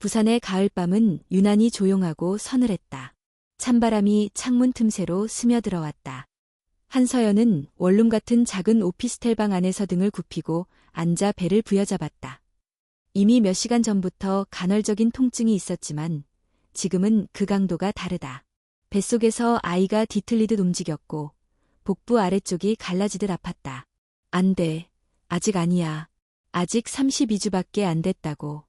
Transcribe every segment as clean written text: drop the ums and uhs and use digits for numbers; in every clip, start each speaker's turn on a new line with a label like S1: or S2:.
S1: 부산의 가을밤은 유난히 조용하고 서늘했다. 찬바람이 창문 틈새로 스며들어왔다. 한서연은 원룸 같은 작은 오피스텔 방 안에서 등을 굽히고 앉아 배를 부여잡았다. 이미 몇 시간 전부터 간헐적인 통증이 있었지만 지금은 그 강도가 다르다. 뱃속에서 아이가 뒤틀리듯 움직였고 복부 아래쪽이 갈라지듯 아팠다. 안 돼. 아직 아니야. 아직 32주밖에 안 됐다고.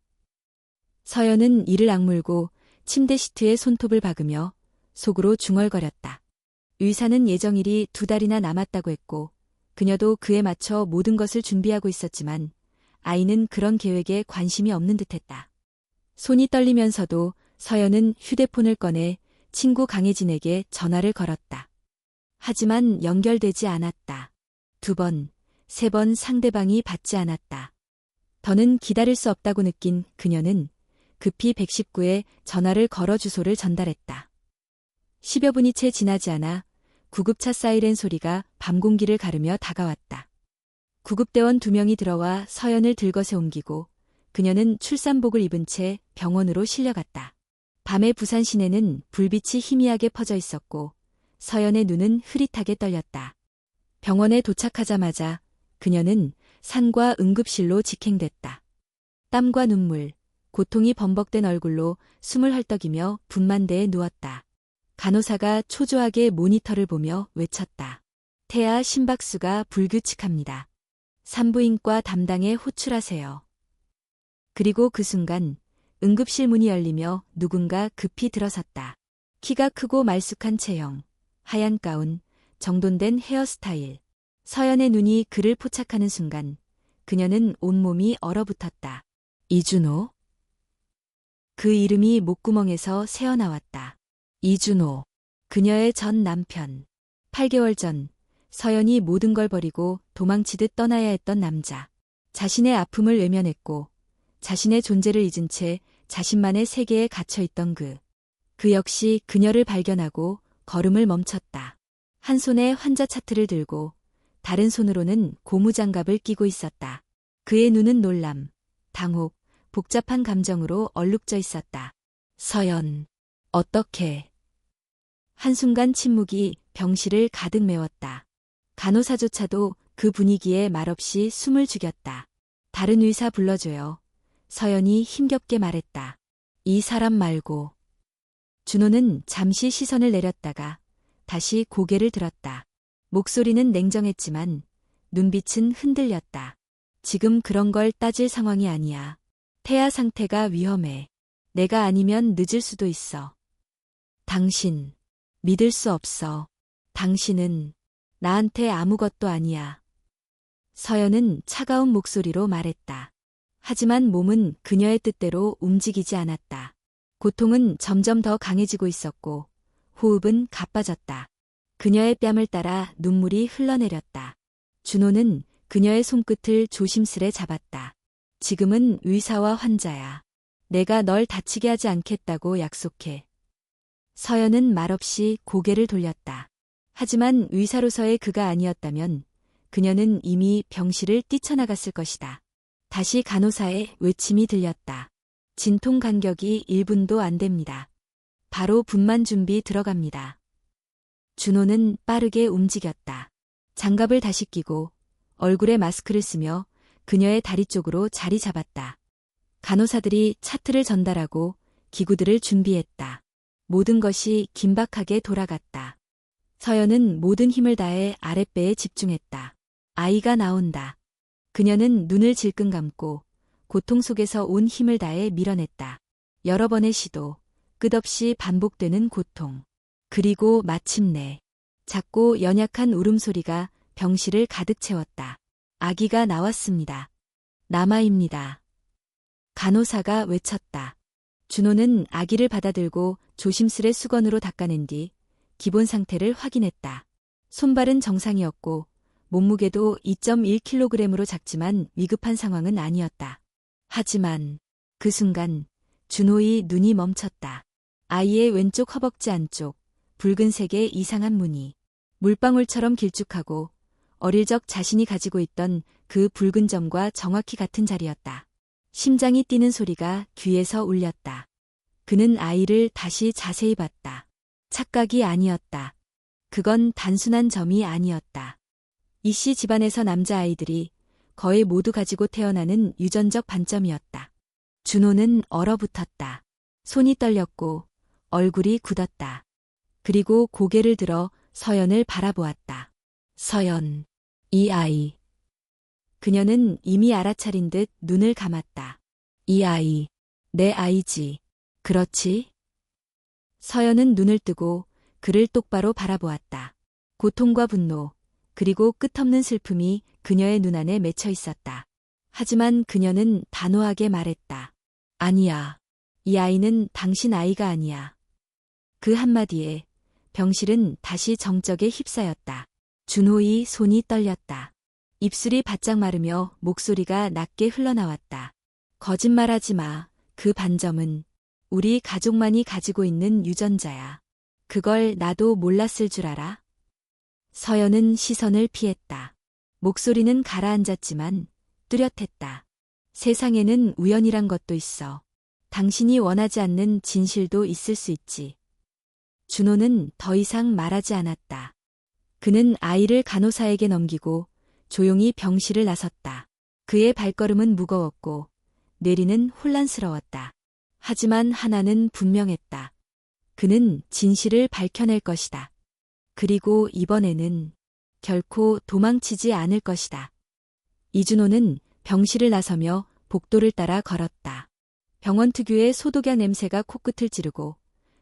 S1: 서연은 이를 악물고 침대 시트에 손톱을 박으며 속으로 중얼거렸다. 의사는 예정일이 2달이나 남았다고 했고 그녀도 그에 맞춰 모든 것을 준비하고 있었지만 아이는 그런 계획에 관심이 없는 듯했다. 손이 떨리면서도 서연은 휴대폰을 꺼내 친구 강혜진에게 전화를 걸었다. 하지만 연결되지 않았다. 2번, 3번 상대방이 받지 않았다. 더는 기다릴 수 없다고 느낀 그녀는 급히 119에 전화를 걸어 주소를 전달했다. 10여 분이 채 지나지 않아 구급차 사이렌 소리가 밤 공기를 가르며 다가왔다. 구급대원 2명이 들어와 서연을 들것에 옮기고 그녀는 출산복을 입은 채 병원으로 실려갔다. 밤의 부산 시내는 불빛이 희미하게 퍼져 있었고 서연의 눈은 흐릿하게 떨렸다. 병원에 도착하자마자 그녀는 산과 응급실로 직행됐다. 땀과 눈물, 고통이 범벅된 얼굴로 숨을 헐떡이며 분만대에 누웠다. 간호사가 초조하게 모니터를 보며 외쳤다. 태아 심박수가 불규칙합니다. 산부인과 담당에 호출하세요. 그리고 그 순간 응급실 문이 열리며 누군가 급히 들어섰다. 키가 크고 말쑥한 체형, 하얀 가운, 정돈된 헤어스타일. 서연의 눈이 그를 포착하는 순간 그녀는 온몸이 얼어붙었다. 이준호? 그 이름이 목구멍에서 새어나왔다. 이준호, 그녀의 전 남편. 8개월 전 서연이 모든 걸 버리고 도망치듯 떠나야 했던 남자. 자신의 아픔을 외면했고 자신의 존재를 잊은 채 자신만의 세계에 갇혀있던 그 역시 그녀를 발견하고 걸음을 멈췄다. 한 손에 환자 차트를 들고 다른 손으로는 고무장갑을 끼고 있었다. 그의 눈은 놀람, 당혹, 복잡한 감정으로 얼룩져 있었다. 서연, 어떻게? 한순간 침묵이 병실을 가득 메웠다. 간호사조차도 그 분위기에 말없이 숨을 죽였다. 다른 의사 불러줘요. 서연이 힘겹게 말했다. 이 사람 말고. 준호는 잠시 시선을 내렸다가 다시 고개를 들었다. 목소리는 냉정했지만 눈빛은 흔들렸다. 지금 그런 걸 따질 상황이 아니야. 태아 상태가 위험해. 내가 아니면 늦을 수도 있어. 당신, 믿을 수 없어. 당신은 나한테 아무것도 아니야. 서연은 차가운 목소리로 말했다. 하지만 몸은 그녀의 뜻대로 움직이지 않았다. 고통은 점점 더 강해지고 있었고 호흡은 가빠졌다. 그녀의 뺨을 따라 눈물이 흘러내렸다. 준호는 그녀의 손끝을 조심스레 잡았다. 지금은 의사와 환자야. 내가 널 다치게 하지 않겠다고 약속해. 서연은 말없이 고개를 돌렸다. 하지만 의사로서의 그가 아니었다면 그녀는 이미 병실을 뛰쳐나갔을 것이다. 다시 간호사의 외침이 들렸다. 진통 간격이 1분도 안 됩니다. 바로 분만 준비 들어갑니다. 준호는 빠르게 움직였다. 장갑을 다시 끼고 얼굴에 마스크를 쓰며 그녀의 다리 쪽으로 자리 잡았다. 간호사들이 차트를 전달하고 기구들을 준비했다. 모든 것이 긴박하게 돌아갔다. 서연은 모든 힘을 다해 아랫배에 집중했다. 아이가 나온다. 그녀는 눈을 질끈 감고 고통 속에서 온 힘을 다해 밀어냈다. 여러 번의 시도, 끝없이 반복되는 고통. 그리고 마침내 작고 연약한 울음소리가 병실을 가득 채웠다. 아기가 나왔습니다. 남아입니다. 간호사가 외쳤다. 준호는 아기를 받아들고 조심스레 수건으로 닦아낸 뒤 기본 상태를 확인했다. 손발은 정상이었고 몸무게도 2.1kg으로 작지만 위급한 상황은 아니었다. 하지만 그 순간 준호의 눈이 멈췄다. 아이의 왼쪽 허벅지 안쪽 붉은색의 이상한 무늬. 물방울처럼 길쭉하고 어릴 적 자신이 가지고 있던 그 붉은 점과 정확히 같은 자리였다. 심장이 뛰는 소리가 귀에서 울렸다. 그는 아이를 다시 자세히 봤다. 착각이 아니었다. 그건 단순한 점이 아니었다. 이씨 집안에서 남자아이들이 거의 모두 가지고 태어나는 유전적 반점이었다. 준호는 얼어붙었다. 손이 떨렸고 얼굴이 굳었다. 그리고 고개를 들어 서연을 바라보았다. 서연, 이 아이. 그녀는 이미 알아차린 듯 눈을 감았다. 이 아이, 내 아이지. 그렇지? 서연은 눈을 뜨고 그를 똑바로 바라보았다. 고통과 분노, 그리고 끝없는 슬픔이 그녀의 눈안에 맺혀 있었다. 하지만 그녀는 단호하게 말했다. 아니야. 이 아이는 당신 아이가 아니야. 그 한마디에 병실은 다시 정적에 휩싸였다. 준호의 손이 떨렸다. 입술이 바짝 마르며 목소리가 낮게 흘러나왔다. 거짓말하지 마. 그 반점은 우리 가족만이 가지고 있는 유전자야. 그걸 나도 몰랐을 줄 알아? 서연은 시선을 피했다. 목소리는 가라앉았지만 뚜렷했다. 세상에는 우연이란 것도 있어. 당신이 원하지 않는 진실도 있을 수 있지. 준호는 더 이상 말하지 않았다. 그는 아이를 간호사에게 넘기고 조용히 병실을 나섰다. 그의 발걸음은 무거웠고 내리는 혼란스러웠다. 하지만 하나는 분명했다. 그는 진실을 밝혀낼 것이다. 그리고 이번에는 결코 도망치지 않을 것이다. 이준호는 병실을 나서며 복도를 따라 걸었다. 병원 특유의 소독약 냄새가 코끝을 찌르고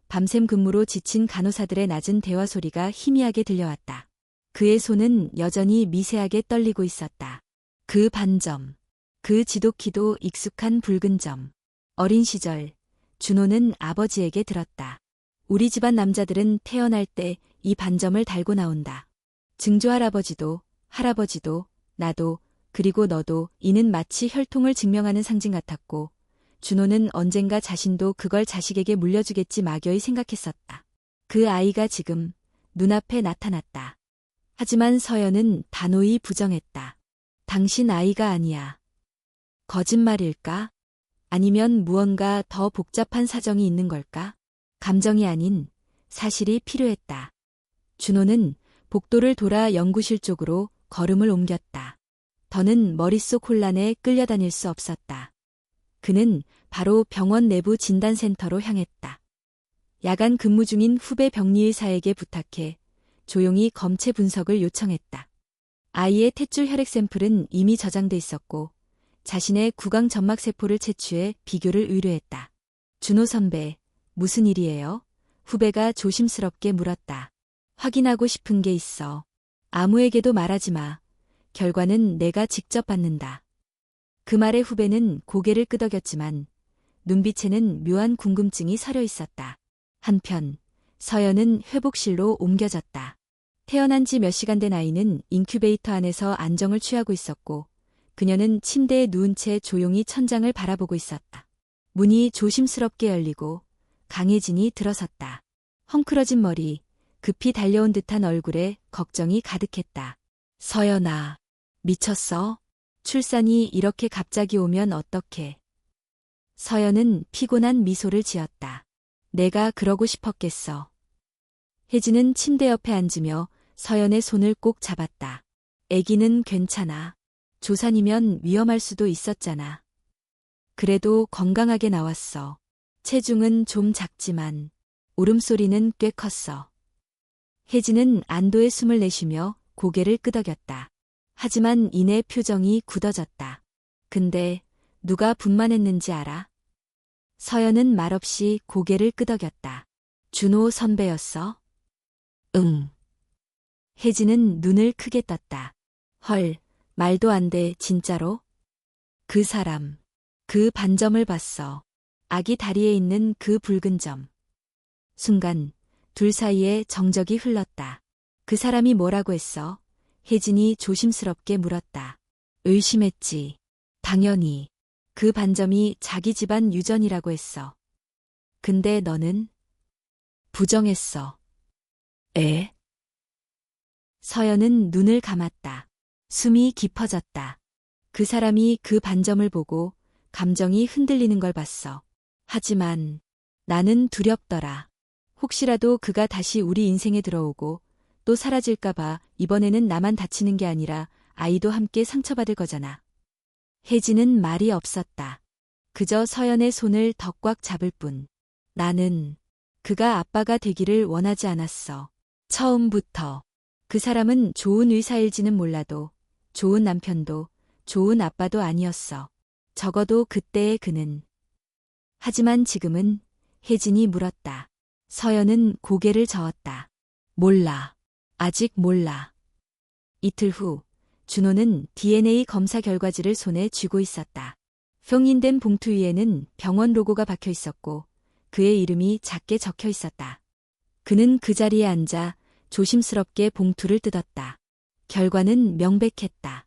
S1: 밤샘 근무로 지친 간호사들의 낮은 대화 소리가 희미하게 들려왔다. 그의 손은 여전히 미세하게 떨리고 있었다. 그 반점, 그 지독히도 익숙한 붉은 점. 어린 시절, 준호는 아버지에게 들었다. 우리 집안 남자들은 태어날 때 이 반점을 달고 나온다. 증조할아버지도, 할아버지도, 나도, 그리고 너도 이는 마치 혈통을 증명하는 상징 같았고, 준호는 언젠가 자신도 그걸 자식에게 물려주겠지 막연히 생각했었다. 그 아이가 지금 눈앞에 나타났다. 하지만 서연은 단호히 부정했다. 당신 아이가 아니야. 거짓말일까? 아니면 무언가 더 복잡한 사정이 있는 걸까? 감정이 아닌 사실이 필요했다. 준호는 복도를 돌아 연구실 쪽으로 걸음을 옮겼다. 더는 머릿속 혼란에 끌려다닐 수 없었다. 그는 바로 병원 내부 진단센터로 향했다. 야간 근무 중인 후배 병리의사에게 부탁해 조용히 검체 분석을 요청했다. 아이의 탯줄 혈액 샘플은 이미 저장돼 있었고 자신의 구강 점막 세포를 채취해 비교를 의뢰했다. 준호 선배, 무슨 일이에요? 후배가 조심스럽게 물었다. 확인하고 싶은 게 있어. 아무에게도 말하지 마. 결과는 내가 직접 받는다. 그 말에 후배는 고개를 끄덕였지만 눈빛에는 묘한 궁금증이 서려 있었다. 한편 서연은 회복실로 옮겨졌다. 태어난 지 몇 시간 된 아이는 인큐베이터 안에서 안정을 취하고 있었고 그녀는 침대에 누운 채 조용히 천장을 바라보고 있었다. 문이 조심스럽게 열리고 강혜진이 들어섰다. 헝클어진 머리, 급히 달려온 듯한 얼굴에 걱정이 가득했다. 서연아, 미쳤어? 출산이 이렇게 갑자기 오면 어떡해? 서연은 피곤한 미소를 지었다. 내가 그러고 싶었겠어. 혜진은 침대 옆에 앉으며 서연의 손을 꼭 잡았다. 애기는 괜찮아. 조산이면 위험할 수도 있었잖아. 그래도 건강하게 나왔어. 체중은 좀 작지만 울음소리는 꽤 컸어. 혜진은 안도의 숨을 내쉬며 고개를 끄덕였다. 하지만 이내 표정이 굳어졌다. 근데 누가 분만했는지 알아? 서연은 말없이 고개를 끄덕였다. 준호 선배였어? 응. 혜진은 눈을 크게 떴다. 헐, 말도 안 돼, 진짜로? 그 사람, 그 반점을 봤어. 아기 다리에 있는 그 붉은 점. 순간 둘 사이에 정적이 흘렀다. 그 사람이 뭐라고 했어? 혜진이 조심스럽게 물었다. 의심했지. 당연히. 그 반점이 자기 집안 유전이라고 했어. 근데 너는? 부정했어. 에? 서연은 눈을 감았다. 숨이 깊어졌다. 그 사람이 그 반점을 보고 감정이 흔들리는 걸 봤어. 하지만 나는 두렵더라. 혹시라도 그가 다시 우리 인생에 들어오고 또 사라질까봐 이번에는 나만 다치는 게 아니라 아이도 함께 상처받을 거잖아. 혜진은 말이 없었다. 그저 서연의 손을 더 꽉 잡을 뿐. 나는 그가 아빠가 되기를 원하지 않았어. 처음부터. 그 사람은 좋은 의사일지는 몰라도 좋은 남편도 좋은 아빠도 아니었어. 적어도 그때의 그는. 하지만 지금은 혜진이 물었다. 서연은 고개를 저었다. 몰라. 아직 몰라. 이틀 후 준호는 DNA 검사 결과지를 손에 쥐고 있었다.封印된 봉투 위에는 병원 로고가 박혀 있었고 그의 이름이 작게 적혀 있었다. 그는 그 자리에 앉아 조심스럽게 봉투를 뜯었다. 결과는 명백했다.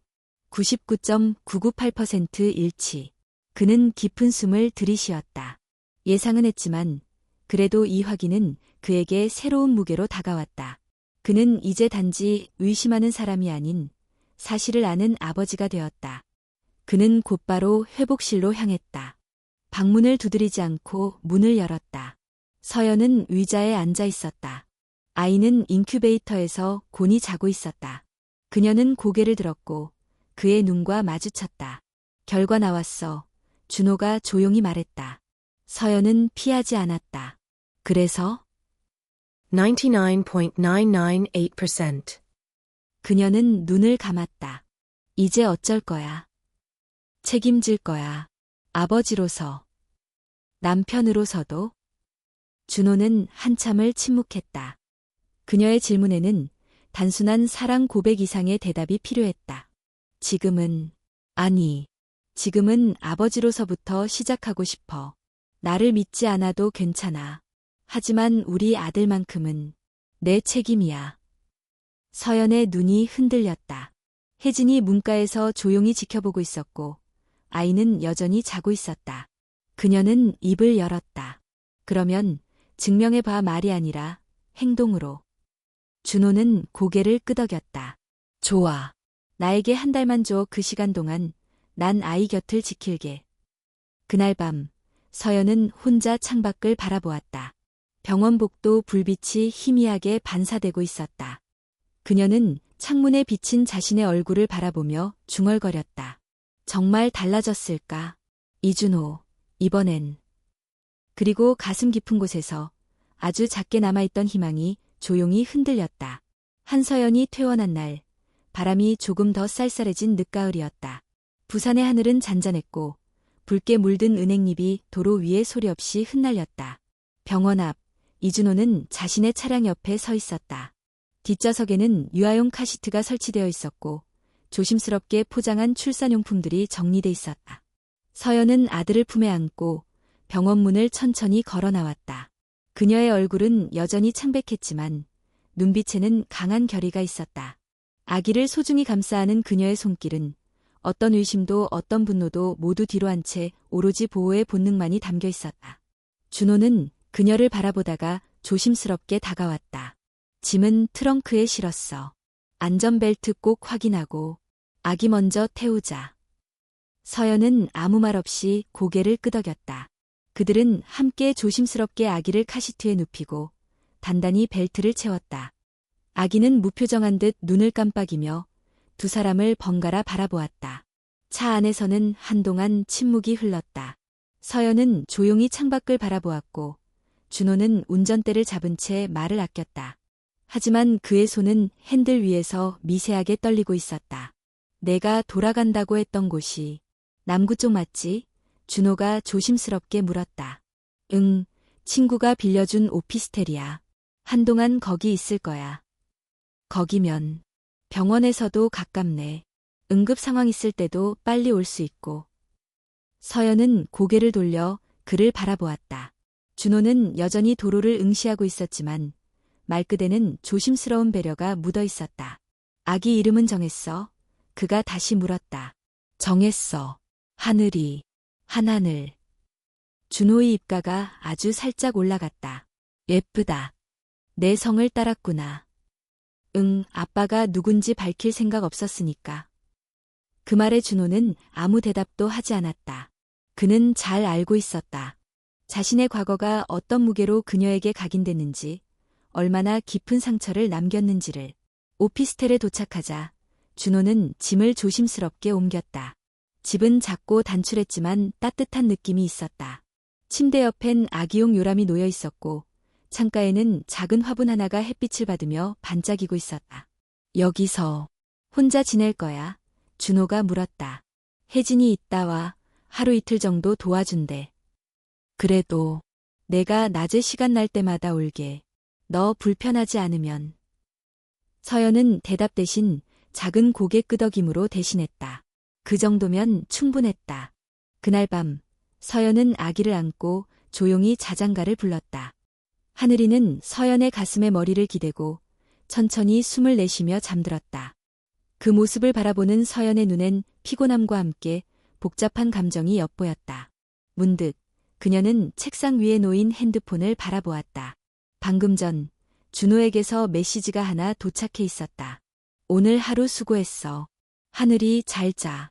S1: 99.998% 일치. 그는 깊은 숨을 들이쉬었다. 예상은 했지만 그래도 이 확인은 그에게 새로운 무게로 다가왔다. 그는 이제 단지 의심하는 사람이 아닌 사실을 아는 아버지가 되었다. 그는 곧바로 회복실로 향했다. 방문을 두드리지 않고 문을 열었다. 서연은 의자에 앉아 있었다. 아이는 인큐베이터에서 곤히 자고 있었다. 그녀는 고개를 들었고 그의 눈과 마주쳤다. 결과 나왔어. 준호가 조용히 말했다. 서연은 피하지 않았다. 그래서?
S2: 99.998%.
S1: 그녀는 눈을 감았다. 이제 어쩔 거야. 책임질 거야. 아버지로서. 남편으로서도. 준호는 한참을 침묵했다. 그녀의 질문에는 단순한 사랑 고백 이상의 대답이 필요했다. 지금은, 아니, 지금은 아버지로서부터 시작하고 싶어. 나를 믿지 않아도 괜찮아. 하지만 우리 아들만큼은 내 책임이야. 서연의 눈이 흔들렸다. 혜진이 문가에서 조용히 지켜보고 있었고 아이는 여전히 자고 있었다. 그녀는 입을 열었다. 그러면 증명해봐 말이 아니라 행동으로. 준호는 고개를 끄덕였다. 좋아. 나에게 한 달만 줘. 그 시간 동안 난 아이 곁을 지킬게. 그날 밤 서연은 혼자 창밖을 바라보았다. 병원복도 불빛이 희미하게 반사되고 있었다. 그녀는 창문에 비친 자신의 얼굴을 바라보며 중얼거렸다. 정말 달라졌을까? 이준호, 이번엔. 그리고 가슴 깊은 곳에서 아주 작게 남아있던 희망이 조용히 흔들렸다. 한서연이 퇴원한 날, 바람이 조금 더 쌀쌀해진 늦가을이었다. 부산의 하늘은 잔잔했고 붉게 물든 은행잎이 도로 위에 소리 없이 흩날렸다. 병원 앞, 이준호는 자신의 차량 옆에 서 있었다. 뒷좌석에는 유아용 카시트가 설치되어 있었고 조심스럽게 포장한 출산용품들이 정리돼 있었다. 서연은 아들을 품에 안고 병원 문을 천천히 걸어 나왔다. 그녀의 얼굴은 여전히 창백했지만 눈빛에는 강한 결의가 있었다. 아기를 소중히 감싸 안은 그녀의 손길은 어떤 의심도 어떤 분노도 모두 뒤로 한 채 오로지 보호의 본능만이 담겨 있었다. 준호는 그녀를 바라보다가 조심스럽게 다가왔다. 짐은 트렁크에 실었어. 안전벨트 꼭 확인하고 아기 먼저 태우자. 서연은 아무 말 없이 고개를 끄덕였다. 그들은 함께 조심스럽게 아기를 카시트에 눕히고 단단히 벨트를 채웠다. 아기는 무표정한 듯 눈을 깜빡이며 두 사람을 번갈아 바라보았다. 차 안에서는 한동안 침묵이 흘렀다. 서연은 조용히 창밖을 바라보았고 준호는 운전대를 잡은 채 말을 아꼈다. 하지만 그의 손은 핸들 위에서 미세하게 떨리고 있었다. 내가 돌아간다고 했던 곳이 남구 쪽 맞지? 준호가 조심스럽게 물었다. 응, 친구가 빌려준 오피스텔이야. 한동안 거기 있을 거야. 거기면 병원에서도 가깝네. 응급 상황 있을 때도 빨리 올 수 있고. 서연은 고개를 돌려 그를 바라보았다. 준호는 여전히 도로를 응시하고 있었지만 말끝에는 조심스러운 배려가 묻어 있었다. 아기 이름은 정했어? 그가 다시 물었다. 정했어. 하늘이. 한하늘. 준호의 입가가 아주 살짝 올라갔다. 예쁘다. 내 성을 따랐구나. 응, 아빠가 누군지 밝힐 생각 없었으니까. 그 말에 준호는 아무 대답도 하지 않았다. 그는 잘 알고 있었다. 자신의 과거가 어떤 무게로 그녀에게 각인됐는지, 얼마나 깊은 상처를 남겼는지를. 오피스텔에 도착하자 준호는 짐을 조심스럽게 옮겼다. 집은 작고 단출했지만 따뜻한 느낌이 있었다. 침대 옆엔 아기용 요람이 놓여 있었고 창가에는 작은 화분 하나가 햇빛을 받으며 반짝이고 있었다. 여기서 혼자 지낼 거야? 준호가 물었다. 혜진이 있다 와 하루 이틀 정도 도와준대. 그래도 내가 낮에 시간 날 때마다 올게. 너 불편하지 않으면. 서연은 대답 대신 작은 고개 끄덕임으로 대신했다. 그 정도면 충분했다. 그날 밤 서연은 아기를 안고 조용히 자장가를 불렀다. 하늘이는 서연의 가슴에 머리를 기대고 천천히 숨을 내쉬며 잠들었다. 그 모습을 바라보는 서연의 눈엔 피곤함과 함께 복잡한 감정이 엿보였다. 문득 그녀는 책상 위에 놓인 핸드폰을 바라보았다. 방금 전 준호에게서 메시지가 하나 도착해 있었다. 오늘 하루 수고했어. 하늘이 잘 자.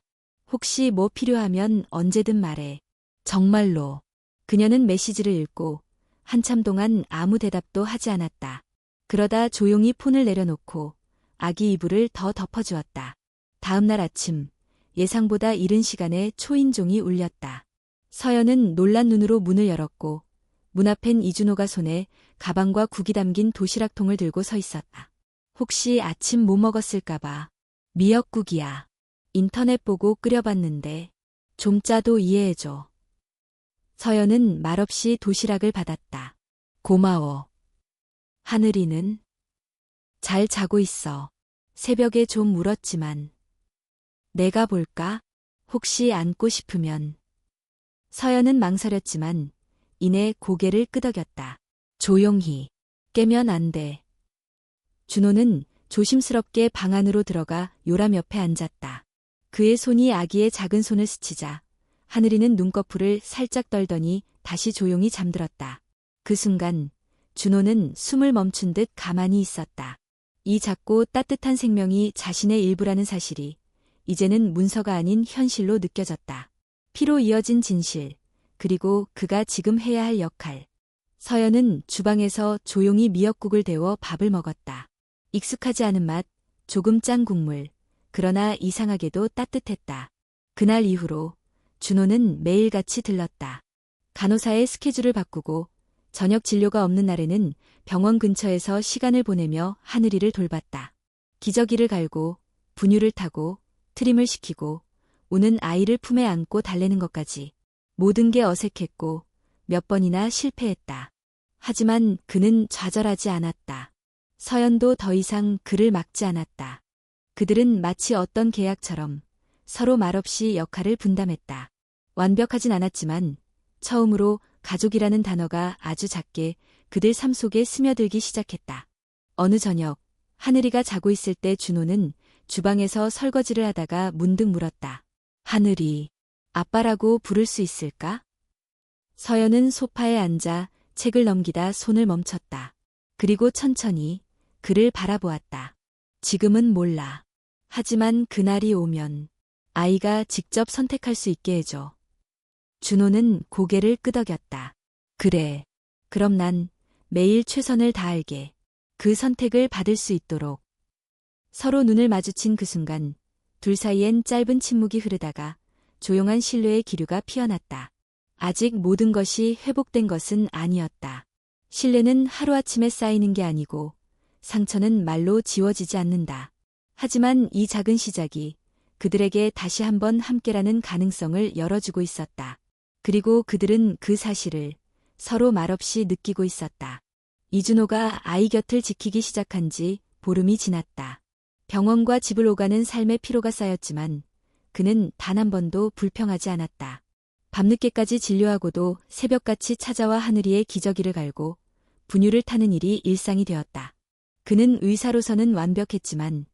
S1: 혹시 뭐 필요하면 언제든 말해. 정말로. 그녀는 메시지를 읽고 한참 동안 아무 대답도 하지 않았다. 그러다 조용히 폰을 내려놓고 아기 이불을 더 덮어주었다. 다음 날 아침 예상보다 이른 시간에 초인종이 울렸다. 서연은 놀란 눈으로 문을 열었고 문 앞엔 이준호가 손에 가방과 국이 담긴 도시락통을 들고 서 있었다. 혹시 아침 뭐 먹었을까봐. 미역국이야. 인터넷 보고 끓여봤는데 좀 짜도 이해해줘. 서연은 말없이 도시락을 받았다. 고마워. 하늘이는? 잘 자고 있어. 새벽에 좀 울었지만. 내가 볼까? 혹시 안고 싶으면. 서연은 망설였지만 이내 고개를 끄덕였다. 조용히. 깨면 안 돼. 준호는 조심스럽게 방 안으로 들어가 요람 옆에 앉았다. 그의 손이 아기의 작은 손을 스치자 하늘이는 눈꺼풀을 살짝 떨더니 다시 조용히 잠들었다. 그 순간 준호는 숨을 멈춘 듯 가만히 있었다. 이 작고 따뜻한 생명이 자신의 일부라는 사실이 이제는 문서가 아닌 현실로 느껴졌다. 피로 이어진 진실, 그리고 그가 지금 해야 할 역할. 서연은 주방에서 조용히 미역국을 데워 밥을 먹었다. 익숙하지 않은 맛, 조금 짠 국물, 그러나 이상하게도 따뜻했다. 그날 이후로 준호는 매일같이 들렀다. 간호사의 스케줄을 바꾸고 저녁 진료가 없는 날에는 병원 근처에서 시간을 보내며 하늘이를 돌봤다. 기저귀를 갈고 분유를 타고 트림을 시키고 우는 아이를 품에 안고 달래는 것까지 모든 게 어색했고 몇 번이나 실패했다. 하지만 그는 좌절하지 않았다. 서연도 더 이상 그를 막지 않았다. 그들은 마치 어떤 계약처럼 서로 말없이 역할을 분담했다. 완벽하진 않았지만 처음으로 가족이라는 단어가 아주 작게 그들 삶 속에 스며들기 시작했다. 어느 저녁 하늘이가 자고 있을 때 준호는 주방에서 설거지를 하다가 문득 물었다. 하늘이, 아빠라고 부를 수 있을까? 서연은 소파에 앉아 책을 넘기다 손을 멈췄다. 그리고 천천히 그를 바라보았다. 지금은 몰라. 하지만 그날이 오면 아이가 직접 선택할 수 있게 해줘. 준호는 고개를 끄덕였다. 그래. 그럼 난 매일 최선을 다할게. 그 선택을 받을 수 있도록. 서로 눈을 마주친 그 순간 둘 사이엔 짧은 침묵이 흐르다가 조용한 신뢰의 기류가 피어났다. 아직 모든 것이 회복된 것은 아니었다. 신뢰는 하루아침에 쌓이는 게 아니고 상처는 말로 지워지지 않는다. 하지만 이 작은 시작이 그들에게 다시 한번 함께라는 가능성을 열어주고 있었다. 그리고 그들은 그 사실을 서로 말없이 느끼고 있었다. 이준호가 아이 곁을 지키기 시작한 지 보름이 지났다. 병원과 집을 오가는 삶의 피로가 쌓였지만 그는 단 한 번도 불평하지 않았다. 밤늦게까지 진료하고도 새벽같이 찾아와 하늘이의 기저귀를 갈고 분유를 타는 일이 일상이 되었다. 그는 의사로서는 완벽했지만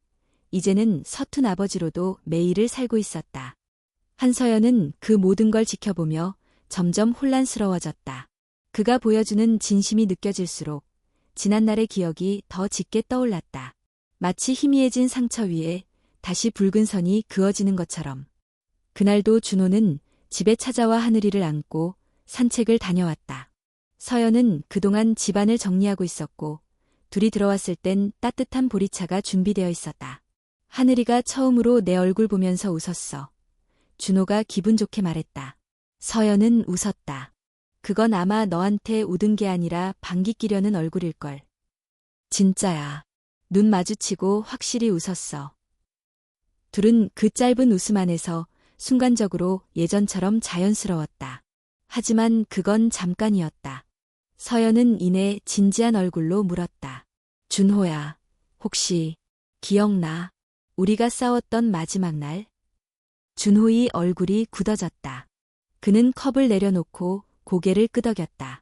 S1: 이제는 서툰 아버지로도 매일을 살고 있었다. 한서연은 그 모든 걸 지켜보며 점점 혼란스러워졌다. 그가 보여주는 진심이 느껴질수록 지난날의 기억이 더 짙게 떠올랐다. 마치 희미해진 상처 위에 다시 붉은 선이 그어지는 것처럼. 그날도 준호는 집에 찾아와 하늘이를 안고 산책을 다녀왔다. 서연은 그동안 집안을 정리하고 있었고 둘이 들어왔을 땐 따뜻한 보리차가 준비되어 있었다. 하늘이가 처음으로 내 얼굴 보면서 웃었어. 준호가 기분 좋게 말했다. 서연은 웃었다. 그건 아마 너한테 웃은 게 아니라 방귀 끼려는 얼굴일걸. 진짜야. 눈 마주치고 확실히 웃었어. 둘은 그 짧은 웃음 안에서 순간적으로 예전처럼 자연스러웠다. 하지만 그건 잠깐이었다. 서연은 이내 진지한 얼굴로 물었다. 준호야, 혹시 기억나? 우리가 싸웠던 마지막 날? 준호의 얼굴이 굳어졌다. 그는 컵을 내려놓고 고개를 끄덕였다.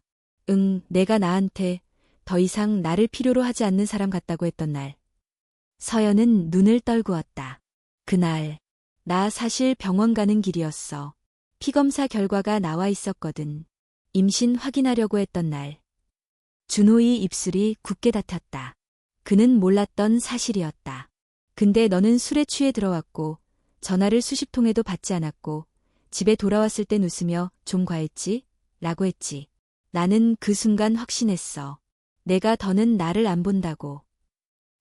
S1: 응, 내가 나한테 더 이상 나를 필요로 하지 않는 사람 같다고 했던 날. 서연은 눈을 떨구었다. 그날, 나 사실 병원 가는 길이었어. 피검사 결과가 나와 있었거든. 임신 확인하려고 했던 날. 준호의 입술이 굳게 닫혔다. 그는 몰랐던 사실이었다. 근데 너는 술에 취해 들어왔고 전화를 수십 통에도 받지 않았고 집에 돌아왔을 땐 웃으며 좀 과했지? 라고 했지. 나는 그 순간 확신했어. 내가 더는 나를 안 본다고.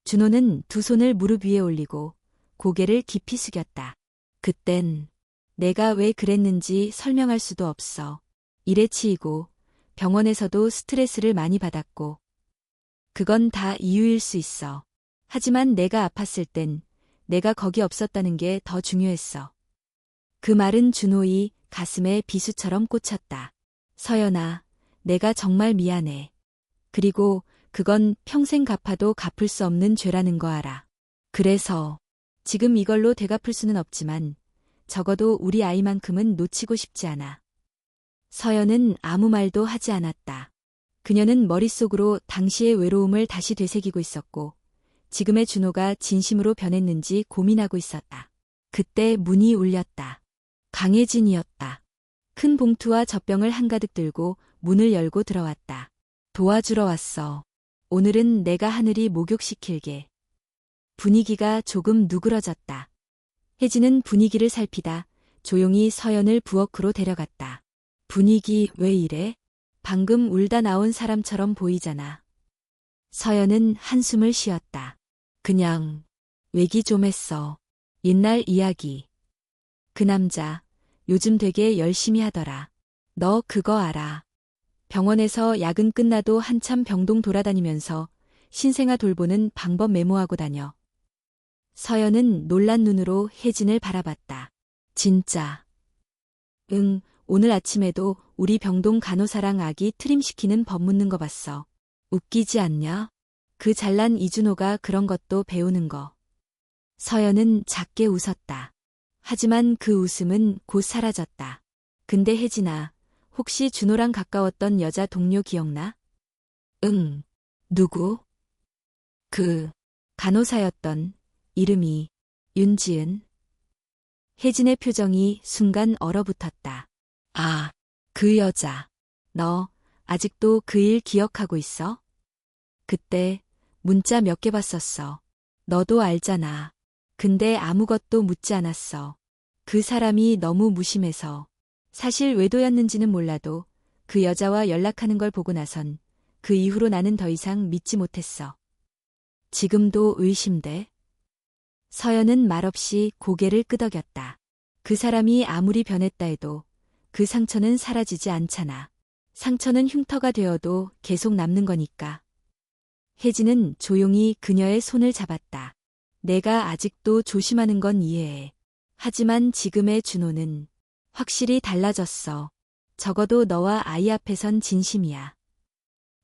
S1: 준호는 두 손을 무릎 위에 올리고 고개를 깊이 숙였다. 그땐 내가 왜 그랬는지 설명할 수도 없어. 일에 치이고 병원에서도 스트레스를 많이 받았고 그건 다 이유일 수 있어. 하지만 내가 아팠을 땐 내가 거기 없었다는 게 더 중요했어. 그 말은 준호의 가슴에 비수처럼 꽂혔다. 서연아, 내가 정말 미안해. 그리고 그건 평생 갚아도 갚을 수 없는 죄라는 거 알아. 그래서 지금 이걸로 되갚을 수는 없지만 적어도 우리 아이만큼은 놓치고 싶지 않아. 서연은 아무 말도 하지 않았다. 그녀는 머릿속으로 당시의 외로움을 다시 되새기고 있었고 지금의 준호가 진심으로 변했는지 고민하고 있었다. 그때 문이 울렸다. 강혜진이었다. 큰 봉투와 젖병을 한가득 들고 문을 열고 들어왔다. 도와주러 왔어. 오늘은 내가 하늘이 목욕시킬게. 분위기가 조금 누그러졌다. 혜진은 분위기를 살피다 조용히 서연을 부엌으로 데려갔다. 분위기 왜 이래? 방금 울다 나온 사람처럼 보이잖아. 서연은 한숨을 쉬었다. 그냥 외기 좀 했어. 옛날 이야기. 그 남자 요즘 되게 열심히 하더라. 너 그거 알아? 병원에서 야근 끝나도 한참 병동 돌아다니면서 신생아 돌보는 방법 메모하고 다녀. 서연은 놀란 눈으로 혜진을 바라봤다. 진짜. 응, 오늘 아침에도 우리 병동 간호사랑 아기 트림시키는 법 묻는 거 봤어. 웃기지 않냐? 그 잘난 이준호가 그런 것도 배우는 거. 서연은 작게 웃었다. 하지만 그 웃음은 곧 사라졌다. 근데 혜진아, 혹시 준호랑 가까웠던 여자 동료 기억나? 응. 누구? 그 간호사였던 이름이 윤지은. 혜진의 표정이 순간 얼어붙었다. 아, 그 여자. 너 아직도 그 일 기억하고 있어? 그때 문자 몇 개 봤었어. 너도 알잖아. 근데 아무것도 묻지 않았어. 그 사람이 너무 무심해서. 사실 외도였는지는 몰라도 그 여자와 연락하는 걸 보고 나선 그 이후로 나는 더 이상 믿지 못했어. 지금도 의심돼? 서연은 말없이 고개를 끄덕였다. 그 사람이 아무리 변했다 해도 그 상처는 사라지지 않잖아. 상처는 흉터가 되어도 계속 남는 거니까. 혜진은 조용히 그녀의 손을 잡았다. 내가 아직도 조심하는 건 이해해. 하지만 지금의 준호는 확실히 달라졌어. 적어도 너와 아이 앞에선 진심이야.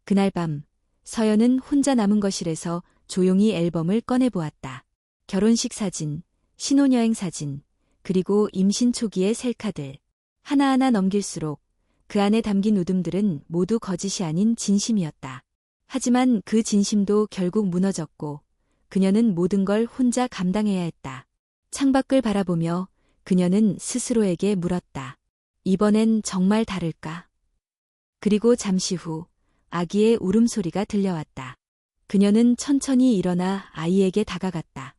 S1: 그날 밤 서연은 혼자 남은 거실에서 조용히 앨범을 꺼내보았다. 결혼식 사진, 신혼여행 사진, 그리고 임신 초기의 셀카들. 하나하나 넘길수록 그 안에 담긴 웃음들은 모두 거짓이 아닌 진심이었다. 하지만 그 진심도 결국 무너졌고 그녀는 모든 걸 혼자 감당해야 했다. 창밖을 바라보며 그녀는 스스로에게 물었다. 이번엔 정말 다를까? 그리고 잠시 후 아기의 울음소리가 들려왔다. 그녀는 천천히 일어나 아이에게 다가갔다.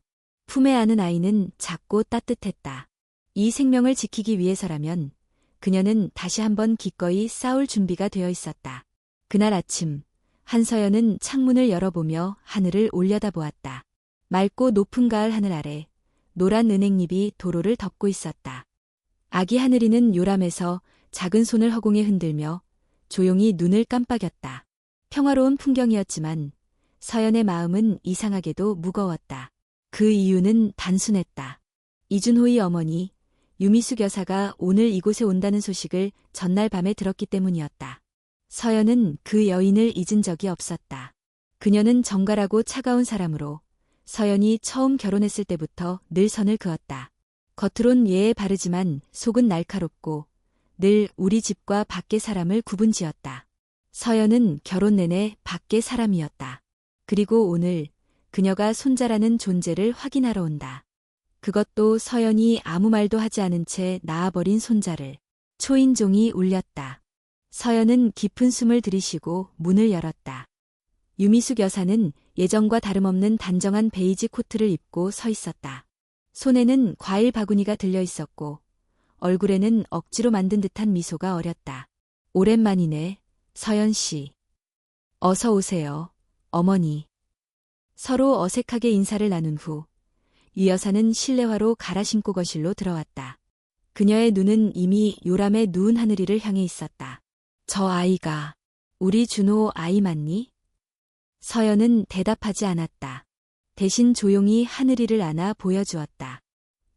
S1: 품에 안은 아이는 작고 따뜻했다. 이 생명을 지키기 위해서라면 그녀는 다시 한번 기꺼이 싸울 준비가 되어 있었다. 그날 아침, 한서연은 창문을 열어보며 하늘을 올려다보았다. 맑고 높은 가을 하늘 아래 노란 은행잎이 도로를 덮고 있었다. 아기 하늘이는 요람해서 작은 손을 허공에 흔들며 조용히 눈을 깜빡였다. 평화로운 풍경이었지만 서연의 마음은 이상하게도 무거웠다. 그 이유는 단순했다. 이준호의 어머니, 유미숙 여사가 오늘 이곳에 온다는 소식을 전날 밤에 들었기 때문이었다. 서연은 그 여인을 잊은 적이 없었다. 그녀는 정갈하고 차가운 사람으로 서연이 처음 결혼했을 때부터 늘 선을 그었다. 겉으론 예에 바르지만 속은 날카롭고 늘 우리 집과 밖의 사람을 구분지었다. 서연은 결혼 내내 밖의 사람이었다. 그리고 오늘 그녀가 손자라는 존재를 확인하러 온다. 그것도 서연이 아무 말도 하지 않은 채 낳아버린 손자를. 초인종이 울렸다. 서연은 깊은 숨을 들이쉬고 문을 열었다. 유미숙 여사는 예전과 다름없는 단정한 베이지 코트를 입고 서 있었다. 손에는 과일 바구니가 들려 있었고 얼굴에는 억지로 만든 듯한 미소가 어렸다. 오랜만이네, 서연 씨. 어서 오세요, 어머니. 서로 어색하게 인사를 나눈 후 유 여사는 실내화로 갈아 신고 거실로 들어왔다. 그녀의 눈은 이미 요람에 누운 하늘이를 향해 있었다. 저 아이가 우리 준호 아이 맞니? 서연은 대답하지 않았다. 대신 조용히 하늘이를 안아 보여주었다.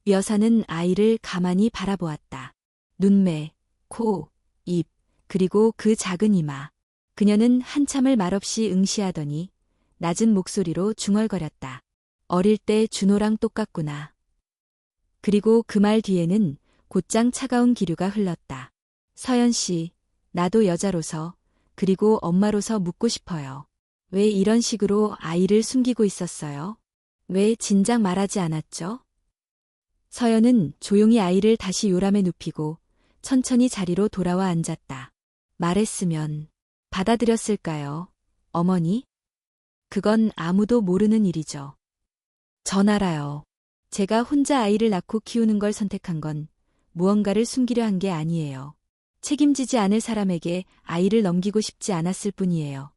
S1: 유 여사는 아이를 가만히 바라보았다. 눈매, 코, 입, 그리고 그 작은 이마. 그녀는 한참을 말없이 응시하더니 낮은 목소리로 중얼거렸다. 어릴 때 준호랑 똑같구나. 그리고 그 말 뒤에는 곧장 차가운 기류가 흘렀다. 서연 씨, 나도 여자로서 그리고 엄마로서 묻고 싶어요. 왜 이런 식으로 아이를 숨기고 있었어요? 왜 진작 말하지 않았죠? 서연은 조용히 아이를 다시 요람에 눕히고 천천히 자리로 돌아와 앉았다. 말했으면 받아들였을까요, 어머니? 그건 아무도 모르는 일이죠. 전 알아요. 제가 혼자 아이를 낳고 키우는 걸 선택한 건 무언가를 숨기려 한 게 아니에요. 책임지지 않을 사람에게 아이를 넘기고 싶지 않았을 뿐이에요.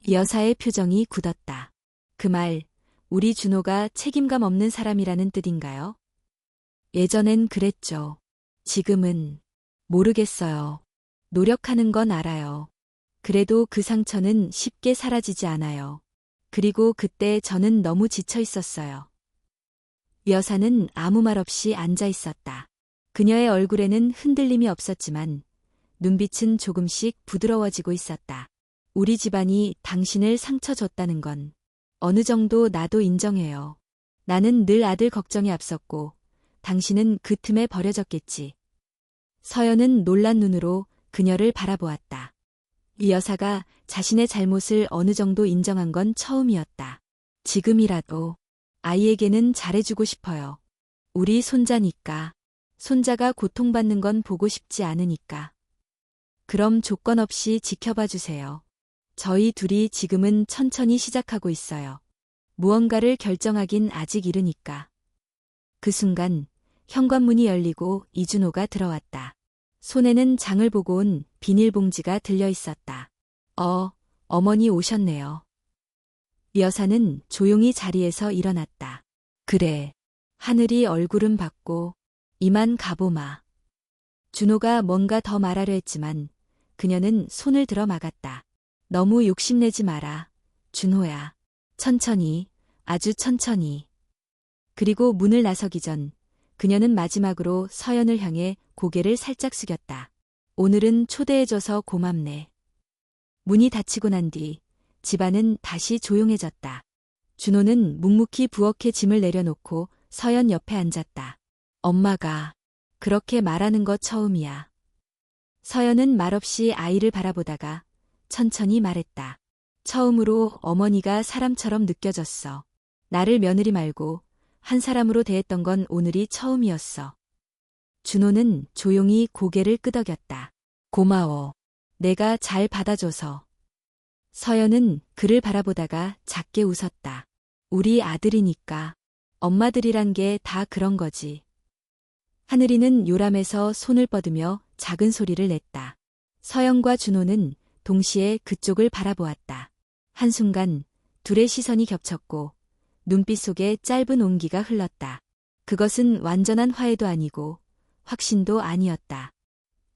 S1: 여사의 표정이 굳었다. 그 말, 우리 준호가 책임감 없는 사람이라는 뜻인가요? 예전엔 그랬죠. 지금은 모르겠어요. 노력하는 건 알아요. 그래도 그 상처는 쉽게 사라지지 않아요. 그리고 그때 저는 너무 지쳐 있었어요. 여사는 아무 말 없이 앉아 있었다. 그녀의 얼굴에는 흔들림이 없었지만 눈빛은 조금씩 부드러워지고 있었다. 우리 집안이 당신을 상처 줬다는 건 어느 정도 나도 인정해요. 나는 늘 아들 걱정에 앞섰고 당신은 그 틈에 버려졌겠지. 서연은 놀란 눈으로 그녀를 바라보았다. 이 여사가 자신의 잘못을 어느 정도 인정한 건 처음이었다. 지금이라도 아이에게는 잘해주고 싶어요. 우리 손자니까. 손자가 고통받는 건 보고 싶지 않으니까. 그럼 조건 없이 지켜봐 주세요. 저희 둘이 지금은 천천히 시작하고 있어요. 무언가를 결정하긴 아직 이르니까. 그 순간 현관문이 열리고 이준호가 들어왔다. 손에는 장을 보고 온 비닐봉지가 들려 있었다. 어머니 오셨네요. 여사는 조용히 자리에서 일어났다. 그래. 하늘이 얼굴은 밝고 이만 가보마. 준호가 뭔가 더 말하려 했지만 그녀는 손을 들어 막았다. 너무 욕심내지 마라, 준호야. 천천히, 아주 천천히. 그리고 문을 나서기 전 그녀는 마지막으로 서연을 향해 고개를 살짝 숙였다. 오늘은 초대해줘서 고맙네. 문이 닫히고 난 뒤 집안은 다시 조용해졌다. 준호는 묵묵히 부엌에 짐을 내려놓고 서연 옆에 앉았다. 엄마가 그렇게 말하는 거 처음이야. 서연은 말없이 아이를 바라보다가 천천히 말했다. 처음으로 어머니가 사람처럼 느껴졌어. 나를 며느리 말고 한 사람으로 대했던 건 오늘이 처음이었어. 준호는 조용히 고개를 끄덕였다. 고마워. 내가 잘 받아줘서. 서연은 그를 바라보다가 작게 웃었다. 우리 아들이니까. 엄마들이란 게 다 그런 거지. 하늘이는 요람해서 손을 뻗으며 작은 소리를 냈다. 서연과 준호는 동시에 그쪽을 바라보았다. 한순간 둘의 시선이 겹쳤고 눈빛 속에 짧은 온기가 흘렀다. 그것은 완전한 화해도 아니고 확신도 아니었다.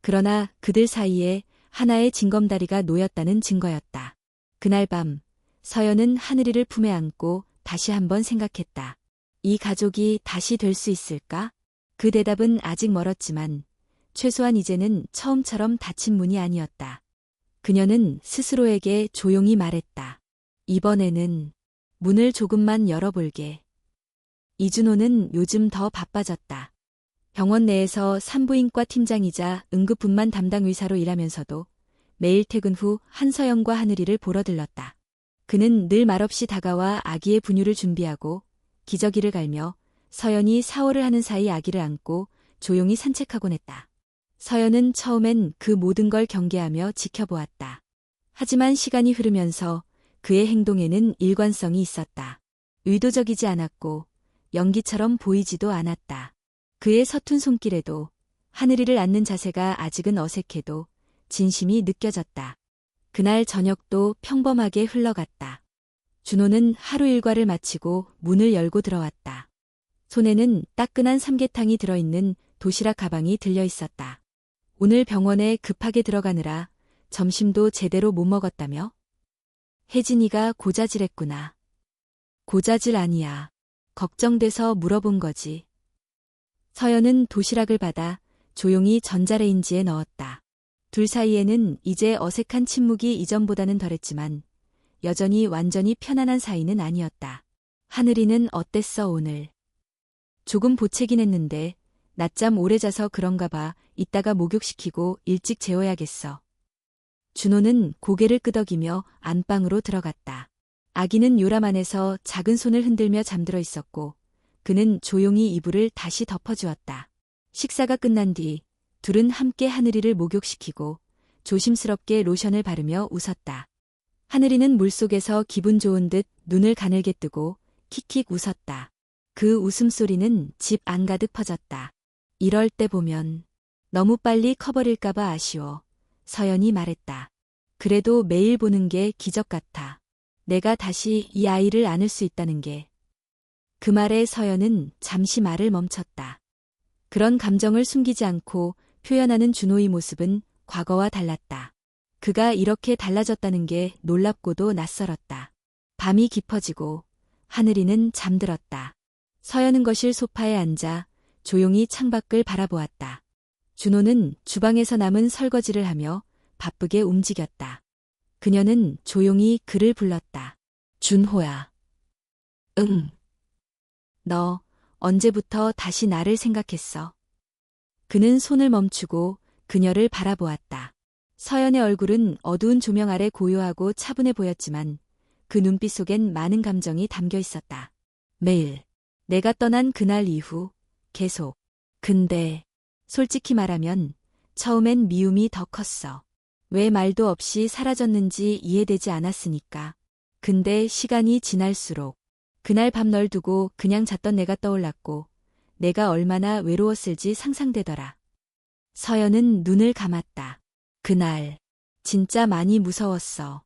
S1: 그러나 그들 사이에 하나의 징검다리가 놓였다는 증거였다. 그날 밤 서연은 하늘이를 품에 안고 다시 한번 생각했다. 이 가족이 다시 될 수 있을까? 그 대답은 아직 멀었지만 최소한 이제는 처음처럼 닫힌 문이 아니었다. 그녀는 스스로에게 조용히 말했다. 이번에는 문을 조금만 열어볼게. 이준호는 요즘 더 바빠졌다. 병원 내에서 산부인과 팀장이자 응급분만 담당 의사로 일하면서도 매일 퇴근 후 한서연과 하늘이를 보러 들렀다. 그는 늘 말없이 다가와 아기의 분유를 준비하고 기저귀를 갈며 서연이 샤워를 하는 사이 아기를 안고 조용히 산책하곤 했다. 서연은 처음엔 그 모든 걸 경계하며 지켜보았다. 하지만 시간이 흐르면서 그의 행동에는 일관성이 있었다. 의도적이지 않았고 연기처럼 보이지도 않았다. 그의 서툰 손길에도 하늘이를 안는 자세가 아직은 어색해도 진심이 느껴졌다. 그날 저녁도 평범하게 흘러갔다. 준호는 하루 일과를 마치고 문을 열고 들어왔다. 손에는 따끈한 삼계탕이 들어있는 도시락 가방이 들려 있었다. 오늘 병원에 급하게 들어가느라 점심도 제대로 못 먹었다며? 혜진이가 고자질했구나. 고자질 아니야. 걱정돼서 물어본 거지. 서연은 도시락을 받아 조용히 전자레인지에 넣었다. 둘 사이에는 이제 어색한 침묵이 이전보다는 덜했지만 여전히 완전히 편안한 사이는 아니었다. 하늘이는 어땠어 오늘? 조금 보채긴 했는데 낮잠 오래 자서 그런가 봐. 이따가 목욕시키고 일찍 재워야겠어. 준호는 고개를 끄덕이며 안방으로 들어갔다. 아기는 요람 안에서 작은 손을 흔들며 잠들어 있었고 그는 조용히 이불을 다시 덮어주었다. 식사가 끝난 뒤 둘은 함께 하늘이를 목욕시키고 조심스럽게 로션을 바르며 웃었다. 하늘이는 물속에서 기분 좋은 듯 눈을 가늘게 뜨고 킥킥 웃었다. 그 웃음소리는 집 안가득 퍼졌다. 이럴 때 보면 너무 빨리 커버릴까봐 아쉬워. 서연이 말했다. 그래도 매일 보는 게 기적 같아. 내가 다시 이 아이를 안을 수 있다는 게. 그 말에 서연은 잠시 말을 멈췄다. 그런 감정을 숨기지 않고 표현하는 준호의 모습은 과거와 달랐다. 그가 이렇게 달라졌다는 게 놀랍고도 낯설었다. 밤이 깊어지고 하늘이는 잠들었다. 서연은 거실 소파에 앉아 조용히 창밖을 바라보았다. 준호는 주방에서 남은 설거지를 하며 바쁘게 움직였다. 그녀는 조용히 그를 불렀다. 준호야. 응. 너 언제부터 다시 나를 생각했어? 그는 손을 멈추고 그녀를 바라보았다. 서연의 얼굴은 어두운 조명 아래 고요하고 차분해 보였지만 그 눈빛 속엔 많은 감정이 담겨 있었다. 매일 내가 떠난 그날 이후 계속. 근데 솔직히 말하면 처음엔 미움이 더 컸어. 왜 말도 없이 사라졌는지 이해되지 않았으니까. 근데 시간이 지날수록 그날 밤 널 두고 그냥 잤던 내가 떠올랐고 내가 얼마나 외로웠을지 상상되더라. 서연은 눈을 감았다. 그날 진짜 많이 무서웠어.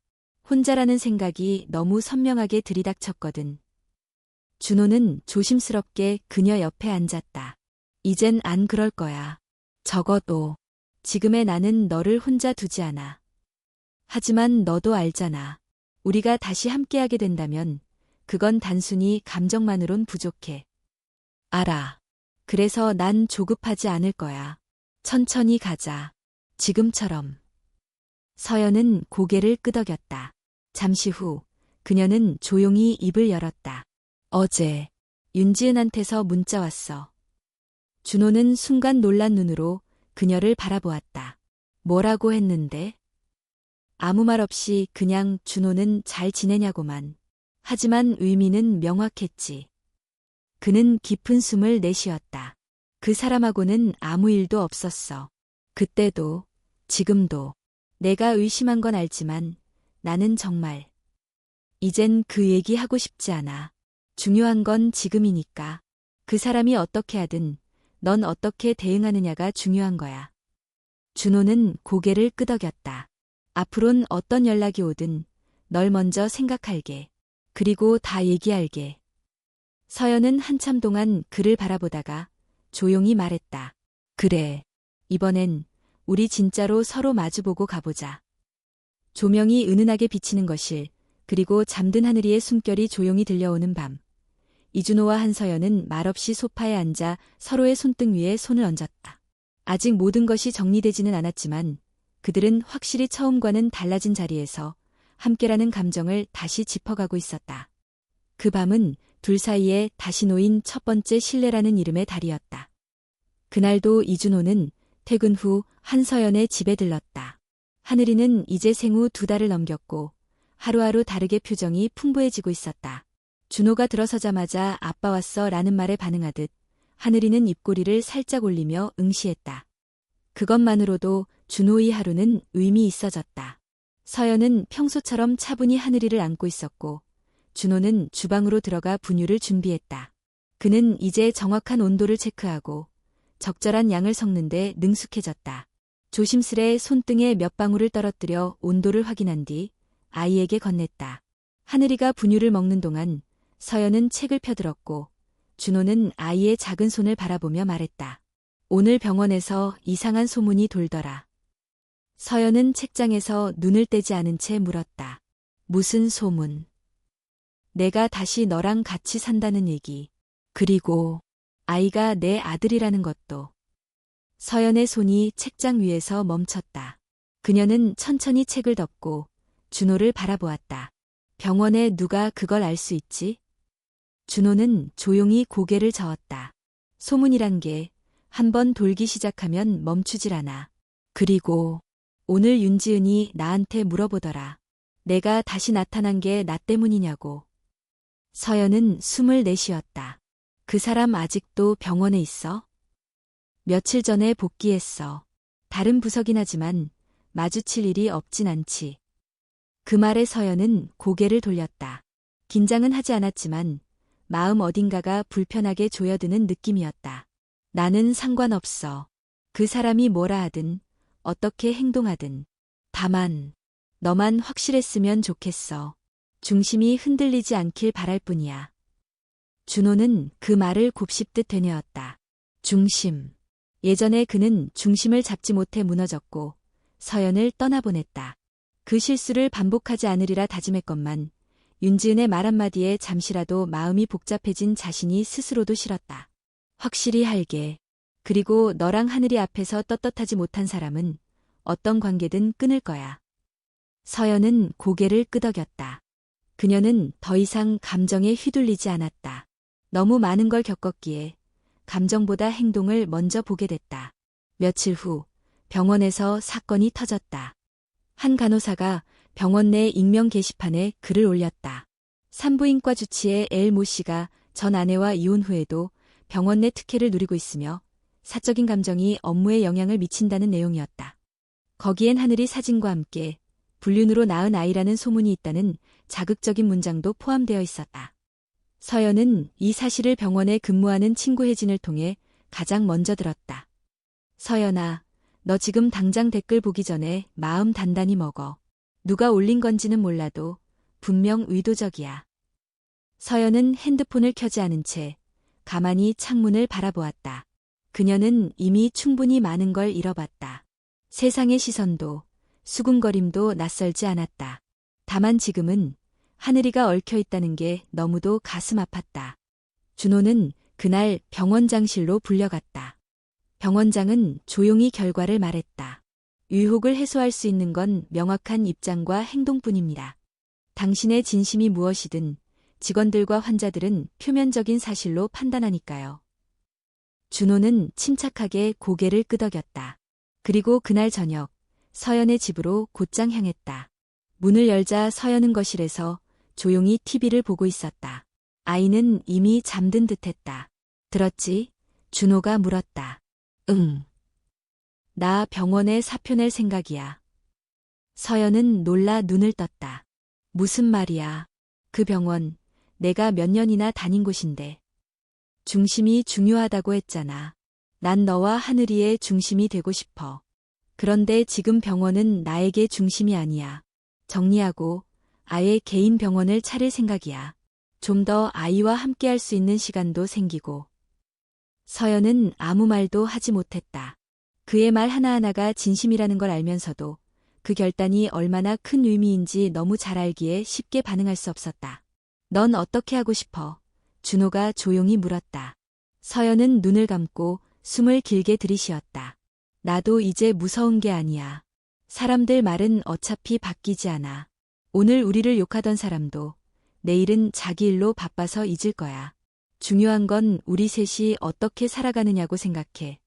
S1: 혼자라는 생각이 너무 선명하게 들이닥쳤거든. 준호는 조심스럽게 그녀 옆에 앉았다. 이젠 안 그럴 거야. 적어도 지금의 나는 너를 혼자 두지 않아. 하지만 너도 알잖아. 우리가 다시 함께하게 된다면 그건 단순히 감정만으론 부족해. 알아. 그래서 난 조급하지 않을 거야. 천천히 가자. 지금처럼. 서연은 고개를 끄덕였다. 잠시 후 그녀는 조용히 입을 열었다. 어제 윤지은한테서 문자 왔어. 준호는 순간 놀란 눈으로 그녀를 바라보았다. 뭐라고 했는데? 아무 말 없이 그냥 준호는 잘 지내냐고만. 하지만 의미는 명확했지. 그는 깊은 숨을 내쉬었다. 그 사람하고는 아무 일도 없었어. 그때도, 지금도. 내가 의심한 건 알지만 나는 정말 이젠 그 얘기 하고 싶지 않아. 중요한 건 지금이니까. 그 사람이 어떻게 하든 넌 어떻게 대응하느냐가 중요한 거야. 준호는 고개를 끄덕였다. 앞으론 어떤 연락이 오든 널 먼저 생각할게. 그리고 다 얘기할게. 서연은 한참 동안 그를 바라보다가 조용히 말했다. 그래. 이번엔 우리 진짜로 서로 마주보고 가보자. 조명이 은은하게 비치는 거실, 그리고 잠든 하늘이의 숨결이 조용히 들려오는 밤. 이준호와 한서연은 말없이 소파에 앉아 서로의 손등 위에 손을 얹었다. 아직 모든 것이 정리되지는 않았지만 그들은 확실히 처음과는 달라진 자리에서 함께라는 감정을 다시 짚어가고 있었다. 그 밤은 둘 사이에 다시 놓인 첫 번째 신뢰라는 이름의 달이었다. 그날도 이준호는 퇴근 후 한서연의 집에 들렀다. 하늘이는 이제 생후 2달을 넘겼고 하루하루 다르게 표정이 풍부해지고 있었다. 준호가 들어서자마자 아빠 왔어 라는 말에 반응하듯 하늘이는 입꼬리를 살짝 올리며 응시했다. 그것만으로도 준호의 하루는 의미 있어졌다. 서연은 평소처럼 차분히 하늘이를 안고 있었고 준호는 주방으로 들어가 분유를 준비했다. 그는 이제 정확한 온도를 체크하고 적절한 양을 섞는데 능숙해졌다. 조심스레 손등에 몇 방울을 떨어뜨려 온도를 확인한 뒤 아이에게 건넸다. 하늘이가 분유를 먹는 동안 서연은 책을 펴들었고 준호는 아이의 작은 손을 바라보며 말했다. 오늘 병원에서 이상한 소문이 돌더라. 서연은 책장에서 눈을 떼지 않은 채 물었다. 무슨 소문? 내가 다시 너랑 같이 산다는 얘기. 그리고 아이가 내 아들이라는 것도. 서연의 손이 책장 위에서 멈췄다. 그녀는 천천히 책을 덮고 준호를 바라보았다. 병원에 누가 그걸 알 수 있지? 준호는 조용히 고개를 저었다. 소문이란 게 한번 돌기 시작하면 멈추질 않아. 그리고 오늘 윤지은이 나한테 물어보더라. 내가 다시 나타난 게 나 때문이냐고. 서연은 숨을 내쉬었다. 그 사람 아직도 병원에 있어? 며칠 전에 복귀했어. 다른 부서긴 하지만 마주칠 일이 없진 않지. 그 말에 서연은 고개를 돌렸다. 긴장은 하지 않았지만 마음 어딘가가 불편하게 조여드는 느낌이었다. 나는 상관없어. 그 사람이 뭐라 하든 어떻게 행동하든. 다만 너만 확실했으면 좋겠어. 중심이 흔들리지 않길 바랄 뿐이야. 준호는 그 말을 곱씹듯 되뇌었다. 중심. 예전에 그는 중심을 잡지 못해 무너졌고 서연을 떠나보냈다. 그 실수를 반복하지 않으리라 다짐했건만 윤지은의 말 한마디에 잠시라도 마음이 복잡해진 자신이 스스로도 싫었다. 확실히 할게. 그리고 너랑 하늘이 앞에서 떳떳하지 못한 사람은 어떤 관계든 끊을 거야. 서연은 고개를 끄덕였다. 그녀는 더 이상 감정에 휘둘리지 않았다. 너무 많은 걸 겪었기에 감정보다 행동을 먼저 보게 됐다. 며칠 후 병원에서 사건이 터졌다. 한 간호사가 병원 내 익명 게시판에 글을 올렸다. 산부인과 주치의 엘모 씨가 전 아내와 이혼 후에도 병원 내 특혜를 누리고 있으며 사적인 감정이 업무에 영향을 미친다는 내용이었다. 거기엔 하늘이 사진과 함께 불륜으로 낳은 아이라는 소문이 있다는 자극적인 문장도 포함되어 있었다. 서연은 이 사실을 병원에 근무하는 친구 혜진을 통해 가장 먼저 들었다. 서연아, 너 지금 당장 댓글 보기 전에 마음 단단히 먹어. 누가 올린 건지는 몰라도 분명 의도적이야. 서연은 핸드폰을 켜지 않은 채 가만히 창문을 바라보았다. 그녀는 이미 충분히 많은 걸 잃어봤다. 세상의 시선도 수군거림도 낯설지 않았다. 다만 지금은 하늘이가 얽혀있다는 게 너무도 가슴 아팠다. 준호는 그날 병원장실로 불려갔다. 병원장은 조용히 결과를 말했다. 의혹을 해소할 수 있는 건 명확한 입장과 행동뿐입니다. 당신의 진심이 무엇이든 직원들과 환자들은 표면적인 사실로 판단하니까요. 준호는 침착하게 고개를 끄덕였다. 그리고 그날 저녁 서연의 집으로 곧장 향했다. 문을 열자 서연은 거실에서 조용히 TV를 보고 있었다. 아이는 이미 잠든 듯했다. 들었지? 준호가 물었다. 응. 나 병원에 사표 낼 생각이야. 서연은 놀라 눈을 떴다. 무슨 말이야. 그 병원 내가 몇 년이나 다닌 곳인데. 중심이 중요하다고 했잖아. 난 너와 하늘이의 중심이 되고 싶어. 그런데 지금 병원은 나에게 중심이 아니야. 정리하고 아예 개인 병원을 차릴 생각이야. 좀 더 아이와 함께 할 수 있는 시간도 생기고. 서연은 아무 말도 하지 못했다. 그의 말 하나하나가 진심이라는 걸 알면서도 그 결단이 얼마나 큰 의미인지 너무 잘 알기에 쉽게 반응할 수 없었다. 넌 어떻게 하고 싶어? 준호가 조용히 물었다. 서연은 눈을 감고 숨을 길게 들이쉬었다. 나도 이제 무서운 게 아니야. 사람들 말은 어차피 바뀌지 않아. 오늘 우리를 욕하던 사람도 내일은 자기 일로 바빠서 잊을 거야. 중요한 건 우리 셋이 어떻게 살아가느냐고 생각해.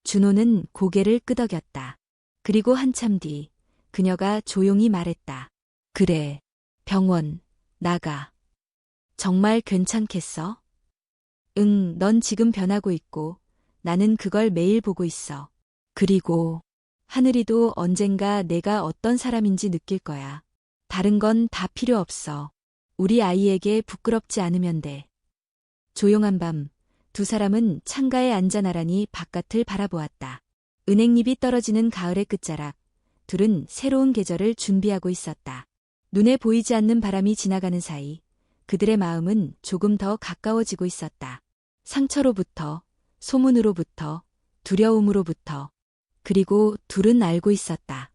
S1: 준호는 고개를 끄덕였다. 그리고 한참 뒤 그녀가 조용히 말했다. 그래, 병원 나가. 정말 괜찮겠어? 응, 넌 지금 변하고 있고 나는 그걸 매일 보고 있어. 그리고 하늘이도 언젠가 내가 어떤 사람인지 느낄 거야. 다른 건 다 필요 없어. 우리 아이에게 부끄럽지 않으면 돼. 조용한 밤, 두 사람은 창가에 앉아 나란히 바깥을 바라보았다. 은행잎이 떨어지는 가을의 끝자락, 둘은 새로운 계절을 준비하고 있었다. 눈에 보이지 않는 바람이 지나가는 사이, 그들의 마음은 조금 더 가까워지고 있었다. 상처로부터, 소문으로부터, 두려움으로부터, 그리고 둘은 알고 있었다.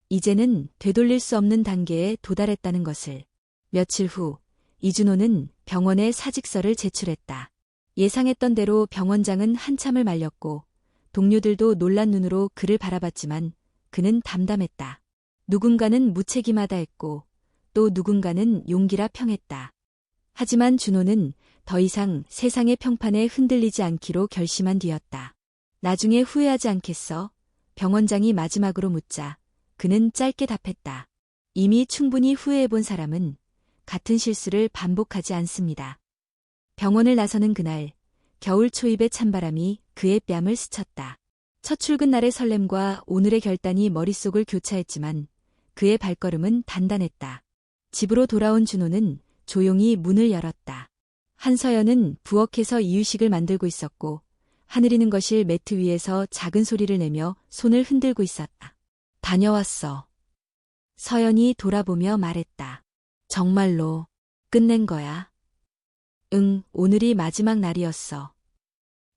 S1: 이제는 되돌릴 수 없는 단계에 도달했다는 것을. 며칠 후, 이준호는 병원에 사직서를 제출했다. 예상했던 대로 병원장은 한참을 말렸고 동료들도 놀란 눈으로 그를 바라봤지만 그는 담담했다. 누군가는 무책임하다 했고 또 누군가는 용기라 평했다. 하지만 준호는 더 이상 세상의 평판에 흔들리지 않기로 결심한 뒤였다. 나중에 후회하지 않겠어? 병원장이 마지막으로 묻자 그는 짧게 답했다. 이미 충분히 후회해본 사람은 같은 실수를 반복하지 않습니다. 병원을 나서는 그날, 겨울 초입의 찬바람이 그의 뺨을 스쳤다. 첫 출근 날의 설렘과 오늘의 결단이 머릿속을 교차했지만 그의 발걸음은 단단했다. 집으로 돌아온 준호는 조용히 문을 열었다. 한서연은 부엌에서 이유식을 만들고 있었고 하늘이는 거실 매트 위에서 작은 소리를 내며 손을 흔들고 있었다. 다녀왔어. 서연이 돌아보며 말했다. 정말로 끝낸 거야? 응, 오늘이 마지막 날이었어.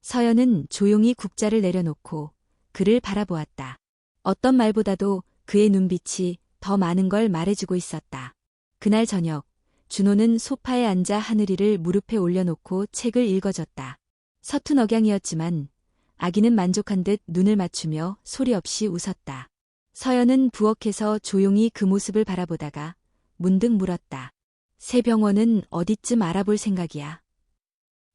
S1: 서연은 조용히 국자를 내려놓고 그를 바라보았다. 어떤 말보다도 그의 눈빛이 더 많은 걸 말해주고 있었다. 그날 저녁, 준호는 소파에 앉아 하늘이를 무릎에 올려놓고 책을 읽어줬다. 서툰 억양이었지만 아기는 만족한 듯 눈을 맞추며 소리 없이 웃었다. 서연은 부엌에서 조용히 그 모습을 바라보다가 문득 물었다. 새 병원은 어디쯤 알아볼 생각이야?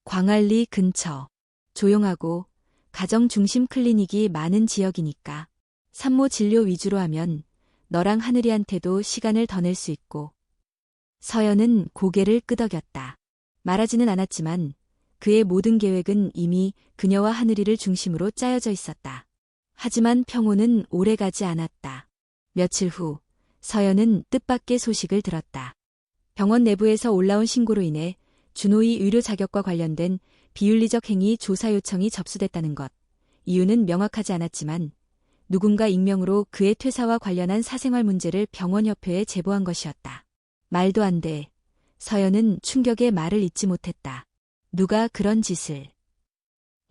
S1: 광안리 근처. 조용하고 가정 중심 클리닉이 많은 지역이니까. 산모 진료 위주로 하면 너랑 하늘이한테도 시간을 더 낼 수 있고. 서연은 고개를 끄덕였다. 말하지는 않았지만 그의 모든 계획은 이미 그녀와 하늘이를 중심으로 짜여져 있었다. 하지만 평온은 오래가지 않았다. 며칠 후 서연은 뜻밖의 소식을 들었다. 병원 내부에서 올라온 신고로 인해 준호의 의료 자격과 관련된 비윤리적 행위 조사 요청이 접수됐다는 것. 이유는 명확하지 않았지만 누군가 익명으로 그의 퇴사와 관련한 사생활 문제를 병원협회에 제보한 것이었다. 말도 안 돼. 서연은 충격의 말을 잇지 못했다. 누가 그런 짓을.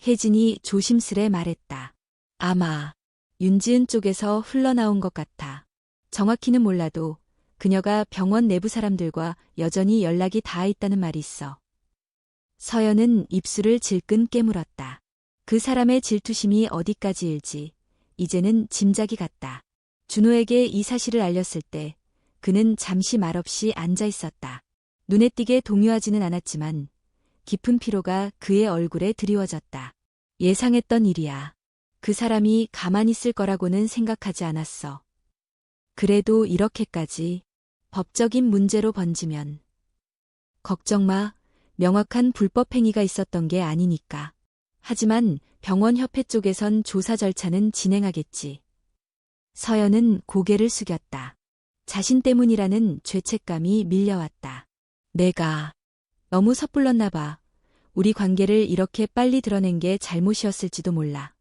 S1: 혜진이 조심스레 말했다. 아마 윤지은 쪽에서 흘러나온 것 같아. 정확히는 몰라도 그녀가 병원 내부 사람들과 여전히 연락이 닿아 있다는 말이 있어. 서연은 입술을 질끈 깨물었다. 그 사람의 질투심이 어디까지일지 이제는 짐작이 갔다. 준호에게 이 사실을 알렸을 때 그는 잠시 말없이 앉아 있었다. 눈에 띄게 동요하지는 않았지만 깊은 피로가 그의 얼굴에 드리워졌다. 예상했던 일이야. 그 사람이 가만히 있을 거라고는 생각하지 않았어. 그래도 이렇게까지 법적인 문제로 번지면. 걱정 마. 명확한 불법 행위가 있었던 게 아니니까. 하지만 병원협회 쪽에선 조사 절차는 진행하겠지. 서연은 고개를 숙였다. 자신 때문이라는 죄책감이 밀려왔다. 내가 너무 섣불렀나 봐. 우리 관계를 이렇게 빨리 드러낸 게 잘못이었을지도 몰라.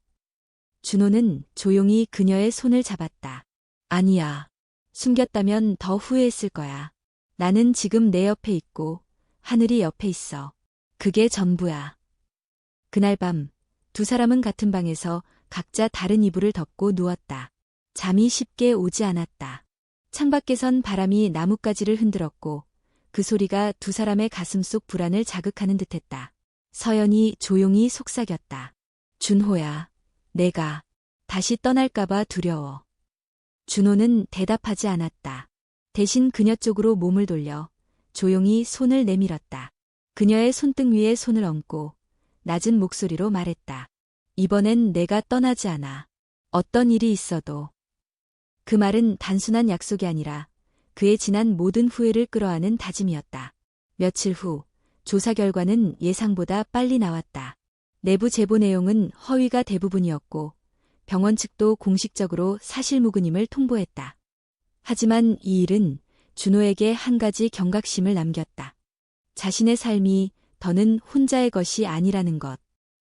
S1: 준호는 조용히 그녀의 손을 잡았다. 아니야. 숨겼다면 더 후회했을 거야. 나는 지금 내 옆에 있고 하늘이 옆에 있어. 그게 전부야. 그날 밤 두 사람은 같은 방에서 각자 다른 이불을 덮고 누웠다. 잠이 쉽게 오지 않았다. 창밖에선 바람이 나뭇가지를 흔들었고 그 소리가 두 사람의 가슴속 불안을 자극하는 듯했다. 서연이 조용히 속삭였다. 준호야, 내가 다시 떠날까봐 두려워. 준호는 대답하지 않았다. 대신 그녀 쪽으로 몸을 돌려 조용히 손을 내밀었다. 그녀의 손등 위에 손을 얹고 낮은 목소리로 말했다. 이번엔 내가 떠나지 않아. 어떤 일이 있어도. 그 말은 단순한 약속이 아니라 그의 지난 모든 후회를 끌어안은 다짐이었다. 며칠 후 조사 결과는 예상보다 빨리 나왔다. 내부 제보 내용은 허위가 대부분이었고 병원 측도 공식적으로 사실무근임을 통보했다. 하지만 이 일은 준호에게 한 가지 경각심을 남겼다. 자신의 삶이 더는 혼자의 것이 아니라는 것.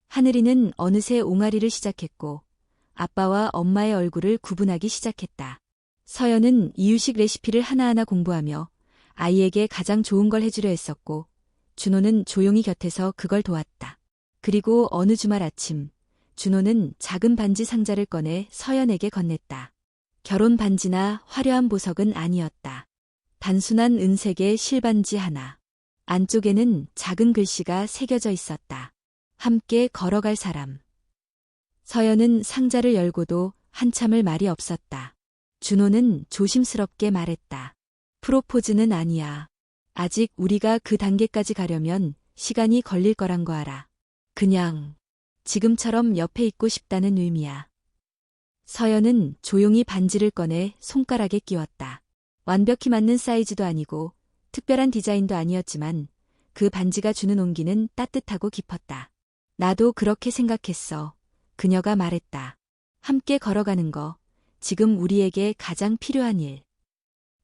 S1: 하늘이는 어느새 옹알이를 시작했고 아빠와 엄마의 얼굴을 구분하기 시작했다. 서연은 이유식 레시피를 하나하나 공부하며 아이에게 가장 좋은 걸 해주려 했었고 준호는 조용히 곁에서 그걸 도왔다. 그리고 어느 주말 아침 준호는 작은 반지 상자를 꺼내 서연에게 건넸다. 결혼 반지나 화려한 보석은 아니었다. 단순한 은색의 실반지 하나. 안쪽에는 작은 글씨가 새겨져 있었다. 함께 걸어갈 사람. 서연은 상자를 열고도 한참을 말이 없었다. 준호는 조심스럽게 말했다. 프로포즈는 아니야. 아직 우리가 그 단계까지 가려면 시간이 걸릴 거란 거 알아. 그냥 지금처럼 옆에 있고 싶다는 의미야. 서연은 조용히 반지를 꺼내 손가락에 끼웠다. 완벽히 맞는 사이즈도 아니고 특별한 디자인도 아니었지만 그 반지가 주는 온기는 따뜻하고 깊었다. 나도 그렇게 생각했어. 그녀가 말했다. 함께 걸어가는 거, 지금 우리에게 가장 필요한 일.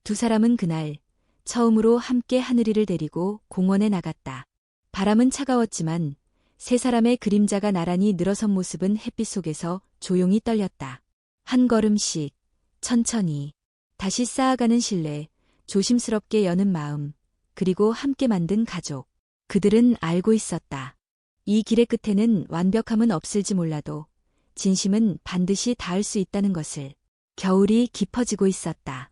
S1: 두 사람은 그날 처음으로 함께 하늘이를 데리고 공원에 나갔다. 바람은 차가웠지만 세 사람의 그림자가 나란히 늘어선 모습은 햇빛 속에서 조용히 떨렸다. 한 걸음씩, 천천히, 다시 쌓아가는 신뢰, 조심스럽게 여는 마음, 그리고 함께 만든 가족. 그들은 알고 있었다. 이 길의 끝에는 완벽함은 없을지 몰라도 진심은 반드시 닿을 수 있다는 것을. 겨울이 깊어지고 있었다.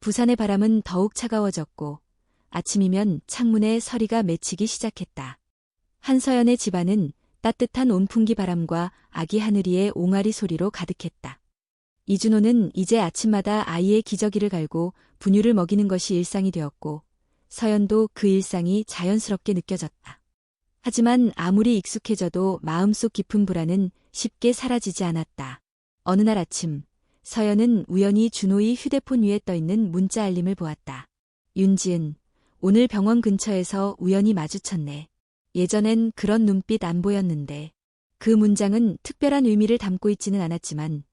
S1: 부산의 바람은 더욱 차가워졌고 아침이면 창문에 서리가 맺히기 시작했다. 한서연의 집안은 따뜻한 온풍기 바람과 아기 하늘이의 옹알이 소리로 가득했다. 이준호는 이제 아침마다 아이의 기저귀를 갈고 분유를 먹이는 것이 일상이 되었고 서연도 그 일상이 자연스럽게 느껴졌다. 하지만 아무리 익숙해져도 마음속 깊은 불안은 쉽게 사라지지 않았다. 어느 날 아침 서연은 우연히 준호의 휴대폰 위에 떠있는 문자 알림을 보았다. 윤지은, 오늘 병원 근처에서 우연히 마주쳤네. 예전엔 그런 눈빛 안 보였는데. 그 문장은 특별한 의미를 담고 있지는 않았지만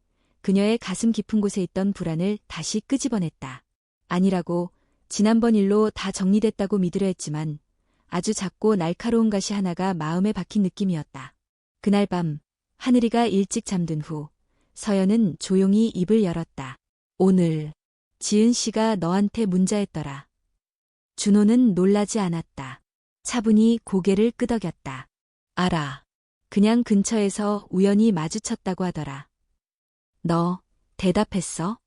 S1: 그녀의 가슴 깊은 곳에 있던 불안을 다시 끄집어냈다. 아니라고 지난번 일로 다 정리됐다고 믿으려 했지만 아주 작고 날카로운 가시 하나가 마음에 박힌 느낌이었다. 그날 밤 하늘이가 일찍 잠든 후 서연은 조용히 입을 열었다. 오늘 지은 씨가 너한테 문자했더라. 준호는 놀라지 않았다. 차분히 고개를 끄덕였다. 알아. 그냥 근처에서 우연히 마주쳤다고 하더라. 너 대답했어?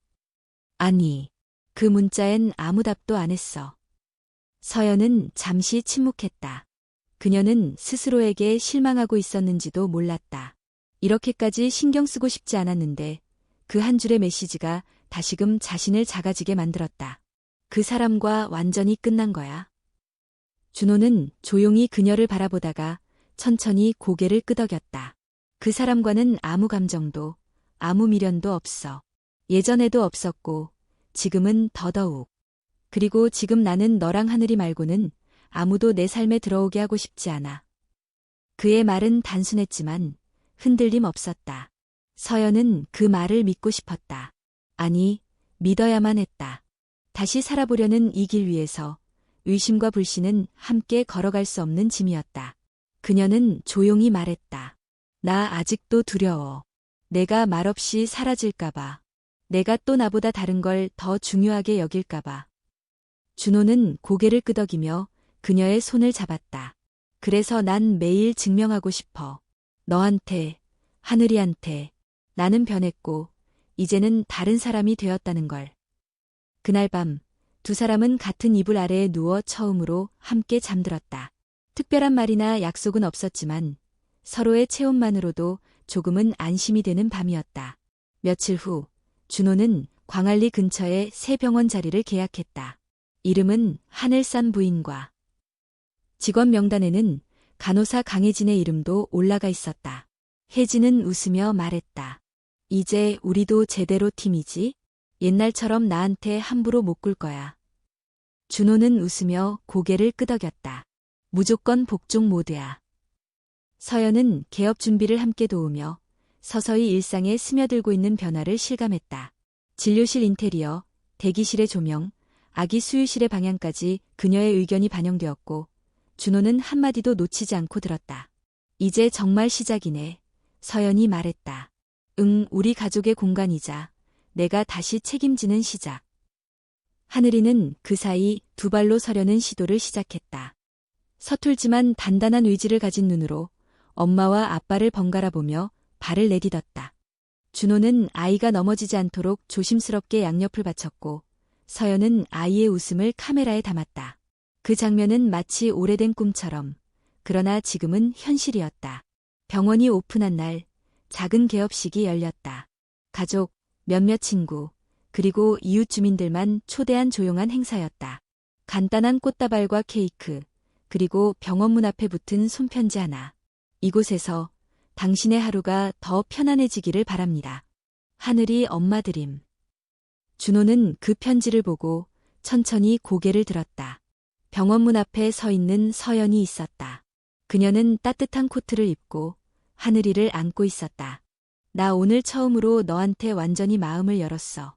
S1: 아니, 그 문자엔 아무 답도 안 했어. 서연은 잠시 침묵했다. 그녀는 스스로에게 실망하고 있었는지도 몰랐다. 이렇게까지 신경 쓰고 싶지 않았는데 그 한 줄의 메시지가 다시금 자신을 작아지게 만들었다. 그 사람과 완전히 끝난 거야. 준호는 조용히 그녀를 바라보다가 천천히 고개를 끄덕였다. 그 사람과는 아무 감정도, 아무 미련도 없어. 예전에도 없었고 지금은 더더욱. 그리고 지금 나는 너랑 하늘이 말고는 아무도 내 삶에 들어오게 하고 싶지 않아. 그의 말은 단순했지만 흔들림 없었다. 서연은 그 말을 믿고 싶었다. 아니, 믿어야만 했다. 다시 살아보려는 이 길 위에서 의심과 불신은 함께 걸어갈 수 없는 짐이었다. 그녀는 조용히 말했다. 나 아직도 두려워. 내가 말없이 사라질까봐. 내가 또 나보다 다른 걸 더 중요하게 여길까봐. 준호는 고개를 끄덕이며 그녀의 손을 잡았다. 그래서 난 매일 증명하고 싶어. 너한테, 하늘이한테. 나는 변했고, 이제는 다른 사람이 되었다는 걸. 그날 밤, 두 사람은 같은 이불 아래에 누워 처음으로 함께 잠들었다. 특별한 말이나 약속은 없었지만 서로의 체온만으로도 조금은 안심이 되는 밤이었다. 며칠 후, 준호는 광안리 근처에 새 병원 자리를 계약했다. 이름은 하늘산 부인과. 직원 명단에는 간호사 강혜진의 이름도 올라가 있었다. 혜진은 웃으며 말했다. 이제 우리도 제대로 팀이지? 옛날처럼 나한테 함부로 못 굴 거야. 준호는 웃으며 고개를 끄덕였다. 무조건 복종 모드야. 서연은 개업 준비를 함께 도우며 서서히 일상에 스며들고 있는 변화를 실감했다. 진료실 인테리어, 대기실의 조명, 아기 수유실의 방향까지 그녀의 의견이 반영되었고 준호는 한마디도 놓치지 않고 들었다. 이제 정말 시작이네. 서연이 말했다. 응, 우리 가족의 공간이자 내가 다시 책임지는 시작. 하늘이는 그 사이 두 발로 서려는 시도를 시작했다. 서툴지만 단단한 의지를 가진 눈으로 엄마와 아빠를 번갈아 보며 발을 내딛었다. 준호는 아이가 넘어지지 않도록 조심스럽게 양옆을 받쳤고 서연은 아이의 웃음을 카메라에 담았다. 그 장면은 마치 오래된 꿈처럼, 그러나 지금은 현실이었다. 병원이 오픈한 날, 작은 개업식이 열렸다. 가족, 몇몇 친구, 그리고 이웃 주민들만 초대한 조용한 행사였다. 간단한 꽃다발과 케이크, 그리고 병원 문 앞에 붙은 손편지 하나. 이곳에서 당신의 하루가 더 편안해지기를 바랍니다. 하늘이 엄마 드림. 준호는 그 편지를 보고 천천히 고개를 들었다. 병원 문 앞에 서 있는 서연이 있었다. 그녀는 따뜻한 코트를 입고 하늘이를 안고 있었다. 나 오늘 처음으로 너한테 완전히 마음을 열었어.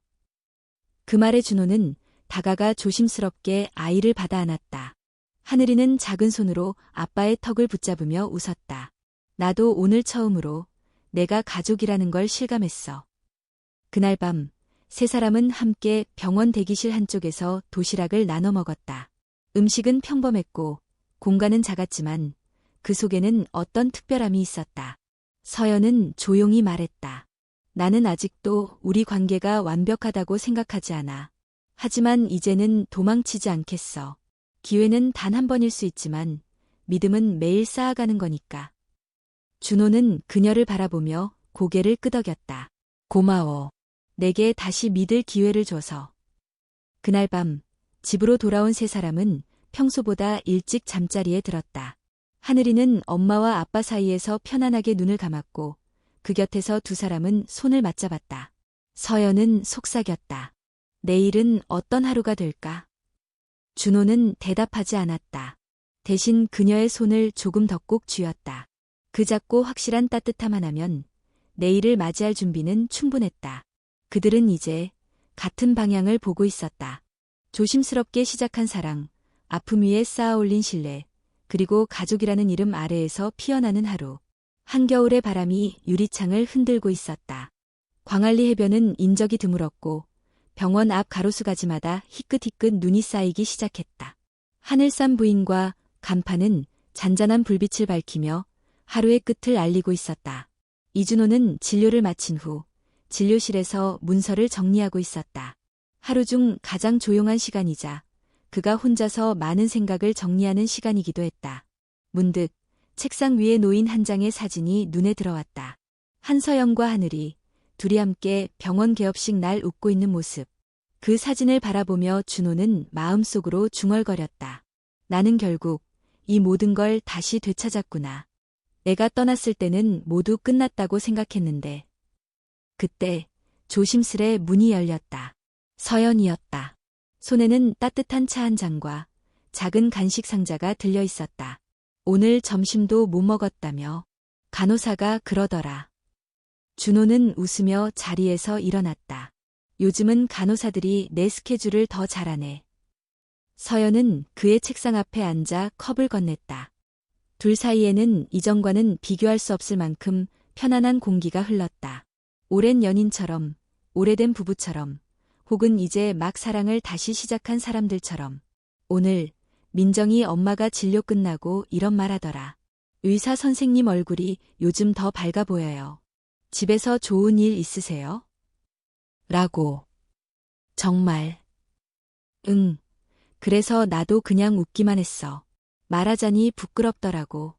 S1: 그 말에 준호는 다가가 조심스럽게 아이를 받아 안았다. 하늘이는 작은 손으로 아빠의 턱을 붙잡으며 웃었다. 나도 오늘 처음으로 내가 가족이라는 걸 실감했어. 그날 밤, 세 사람은 함께 병원 대기실 한쪽에서 도시락을 나눠 먹었다. 음식은 평범했고 공간은 작았지만 그 속에는 어떤 특별함이 있었다. 서연은 조용히 말했다. 나는 아직도 우리 관계가 완벽하다고 생각하지 않아. 하지만 이제는 도망치지 않겠어. 기회는 단 한 번일 수 있지만 믿음은 매일 쌓아가는 거니까. 준호는 그녀를 바라보며 고개를 끄덕였다. 고마워. 내게 다시 믿을 기회를 줘서. 그날 밤, 집으로 돌아온 세 사람은 평소보다 일찍 잠자리에 들었다. 하늘이는 엄마와 아빠 사이에서 편안하게 눈을 감았고 그 곁에서 두 사람은 손을 맞잡았다. 서연은 속삭였다. 내일은 어떤 하루가 될까? 준호는 대답하지 않았다. 대신 그녀의 손을 조금 더 꼭 쥐었다. 그 작고 확실한 따뜻함 하나면 내일을 맞이할 준비는 충분했다. 그들은 이제 같은 방향을 보고 있었다. 조심스럽게 시작한 사랑, 아픔 위에 쌓아 올린 신뢰, 그리고 가족이라는 이름 아래에서 피어나는 하루. 한겨울의 바람이 유리창을 흔들고 있었다. 광안리 해변은 인적이 드물었고 병원 앞 가로수 가지마다 희끗희끗 눈이 쌓이기 시작했다. 하늘산 부인과 간판은 잔잔한 불빛을 밝히며 하루의 끝을 알리고 있었다. 이준호는 진료를 마친 후 진료실에서 문서를 정리하고 있었다. 하루 중 가장 조용한 시간이자 그가 혼자서 많은 생각을 정리하는 시간이기도 했다. 문득 책상 위에 놓인 한 장의 사진이 눈에 들어왔다. 한서영과 하늘이 둘이 함께 병원 개업식 날 웃고 있는 모습. 그 사진을 바라보며 준호는 마음속으로 중얼거렸다. 나는 결국 이 모든 걸 다시 되찾았구나. 내가 떠났을 때는 모두 끝났다고 생각했는데. 그때 조심스레 문이 열렸다. 서연이었다. 손에는 따뜻한 차 한 잔과 작은 간식 상자가 들려 있었다. 오늘 점심도 못 먹었다며 간호사가 그러더라. 준호는 웃으며 자리에서 일어났다. 요즘은 간호사들이 내 스케줄을 더 잘하네. 서연은 그의 책상 앞에 앉아 컵을 건넸다. 둘 사이에는 이전과는 비교할 수 없을 만큼 편안한 공기가 흘렀다. 오랜 연인처럼, 오래된 부부처럼, 혹은 이제 막 사랑을 다시 시작한 사람들처럼. 오늘 민정이 엄마가 진료 끝나고 이런 말 하더라. 의사 선생님 얼굴이 요즘 더 밝아 보여요. 집에서 좋은 일 있으세요? 라고. 정말. 응. 그래서 나도 그냥 웃기만 했어. 말하자니 부끄럽더라고.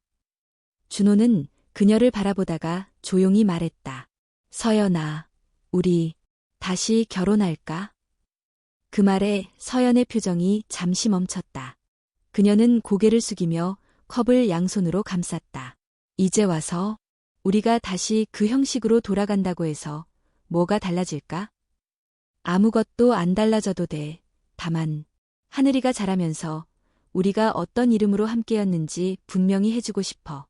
S1: 준호는 그녀를 바라보다가 조용히 말했다. 서연아, 우리 다시 결혼할까? 그 말에 서연의 표정이 잠시 멈췄다. 그녀는 고개를 숙이며 컵을 양손으로 감쌌다. 이제 와서 우리가 다시 그 형식으로 돌아간다고 해서 뭐가 달라질까? 아무것도 안 달라져도 돼. 다만 하늘이가 자라면서 우리가 어떤 이름으로 함께였는지 분명히 해주고 싶어.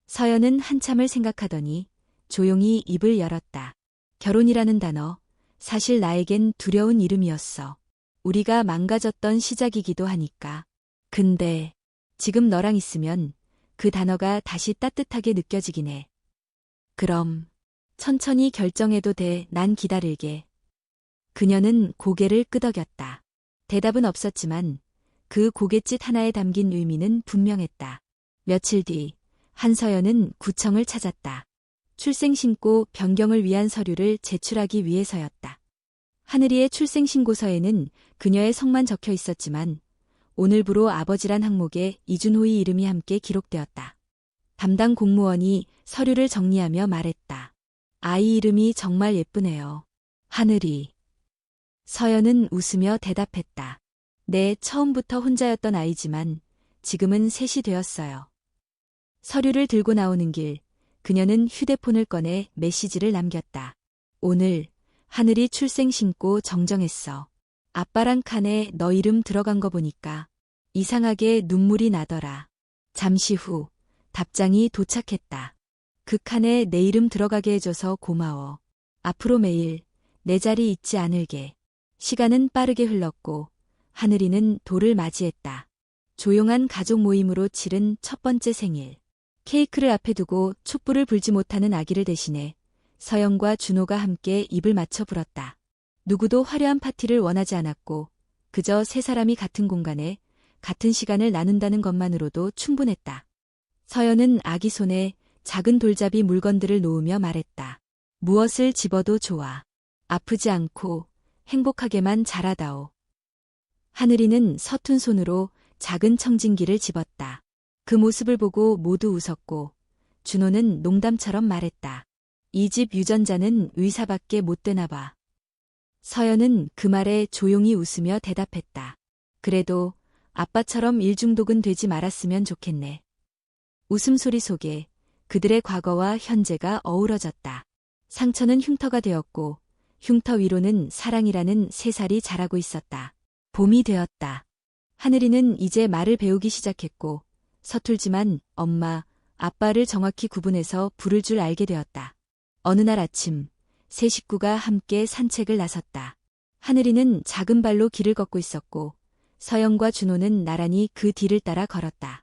S1: 서연은 한참을 생각하더니 조용히 입을 열었다. 결혼이라는 단어, 사실 나에겐 두려운 이름이었어. 우리가 망가졌던 시작이기도 하니까. 근데 지금 너랑 있으면 그 단어가 다시 따뜻하게 느껴지긴 해. 그럼 천천히 결정해도 돼. 난 기다릴게. 그녀는 고개를 끄덕였다. 대답은 없었지만 그 고갯짓 하나에 담긴 의미는 분명했다. 며칠 뒤 한서연은 구청을 찾았다. 출생신고 변경을 위한 서류를 제출하기 위해서였다. 하늘이의 출생신고서에는 그녀의 성만 적혀 있었지만 오늘부로 아버지란 항목에 이준호의 이름이 함께 기록되었다. 담당 공무원이 서류를 정리하며 말했다. 아이 이름이 정말 예쁘네요. 하늘이. 서연은 웃으며 대답했다. 네, 처음부터 혼자였던 아이지만 지금은 셋이 되었어요. 서류를 들고 나오는 길, 그녀는 휴대폰을 꺼내 메시지를 남겼다. 오늘 하늘이 출생신고 정정했어. 아빠랑 칸에 너 이름 들어간 거 보니까 이상하게 눈물이 나더라. 잠시 후 답장이 도착했다. 그 칸에 내 이름 들어가게 해줘서 고마워. 앞으로 매일 내 자리 잊지 않을게. 시간은 빠르게 흘렀고 하늘이는 돌을 맞이했다. 조용한 가족 모임으로 치른 첫 번째 생일. 케이크를 앞에 두고 촛불을 불지 못하는 아기를 대신해 서연과 준호가 함께 입을 맞춰 불었다. 누구도 화려한 파티를 원하지 않았고 그저 세 사람이 같은 공간에 같은 시간을 나눈다는 것만으로도 충분했다. 서연은 아기 손에 작은 돌잡이 물건들을 놓으며 말했다. 무엇을 집어도 좋아. 아프지 않고 행복하게만 자라다오. 하늘이는 서툰 손으로 작은 청진기를 집었다. 그 모습을 보고 모두 웃었고 준호는 농담처럼 말했다. 이 집 유전자는 의사밖에 못 되나 봐. 서연은 그 말에 조용히 웃으며 대답했다. 그래도 아빠처럼 일중독은 되지 말았으면 좋겠네. 웃음소리 속에 그들의 과거와 현재가 어우러졌다. 상처는 흉터가 되었고 흉터 위로는 사랑이라는 새살이 자라고 있었다. 봄이 되었다. 하늘이는 이제 말을 배우기 시작했고 서툴지만 엄마, 아빠를 정확히 구분해서 부를 줄 알게 되었다. 어느 날 아침 세 식구가 함께 산책을 나섰다. 하늘이는 작은 발로 길을 걷고 있었고 서영과 준호는 나란히 그 뒤를 따라 걸었다.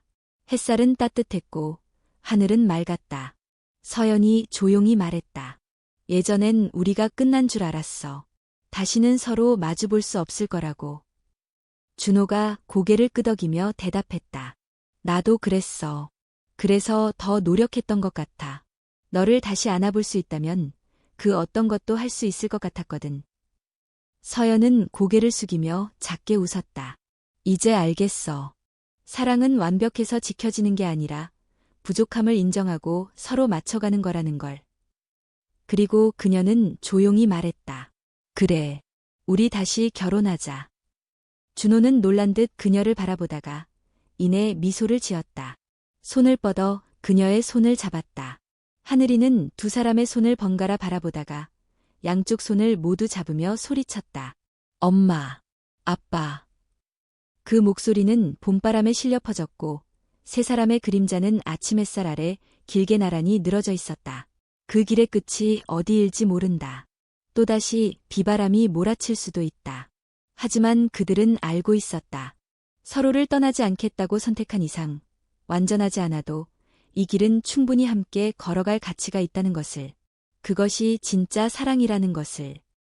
S1: 햇살은 따뜻했고 하늘은 맑았다. 서연이 조용히 말했다. 예전엔 우리가 끝난 줄 알았어. 다시는 서로 마주볼 수 없을 거라고. 준호가 고개를 끄덕이며 대답했다. 나도 그랬어. 그래서 더 노력했던 것 같아. 너를 다시 안아볼 수 있다면 그 어떤 것도 할 수 있을 것 같았거든. 서연은 고개를 숙이며 작게 웃었다. 이제 알겠어. 사랑은 완벽해서 지켜지는 게 아니라 부족함을 인정하고 서로 맞춰가는 거라는 걸. 그리고 그녀는 조용히 말했다. 그래, 우리 다시 결혼하자. 준호는 놀란 듯 그녀를 바라보다가 이내 미소를 지었다. 손을 뻗어 그녀의 손을 잡았다. 하늘이는 두 사람의 손을 번갈아 바라보다가 양쪽 손을 모두 잡으며 소리쳤다. 엄마, 아빠. 그 목소리는 봄바람에 실려 퍼졌고 세 사람의 그림자는 아침 햇살 아래 길게 나란히 늘어져 있었다. 그 길의 끝이 어디일지 모른다. 또다시 비바람이 몰아칠 수도 있다. 하지만 그들은 알고 있었다. 서로를 떠나지 않겠다고 선택한 이상 완전하지 않아도 이 길은 충분히 함께 걸어갈 가치가 있다는 것을. 그것이 진짜 사랑이라는 것을.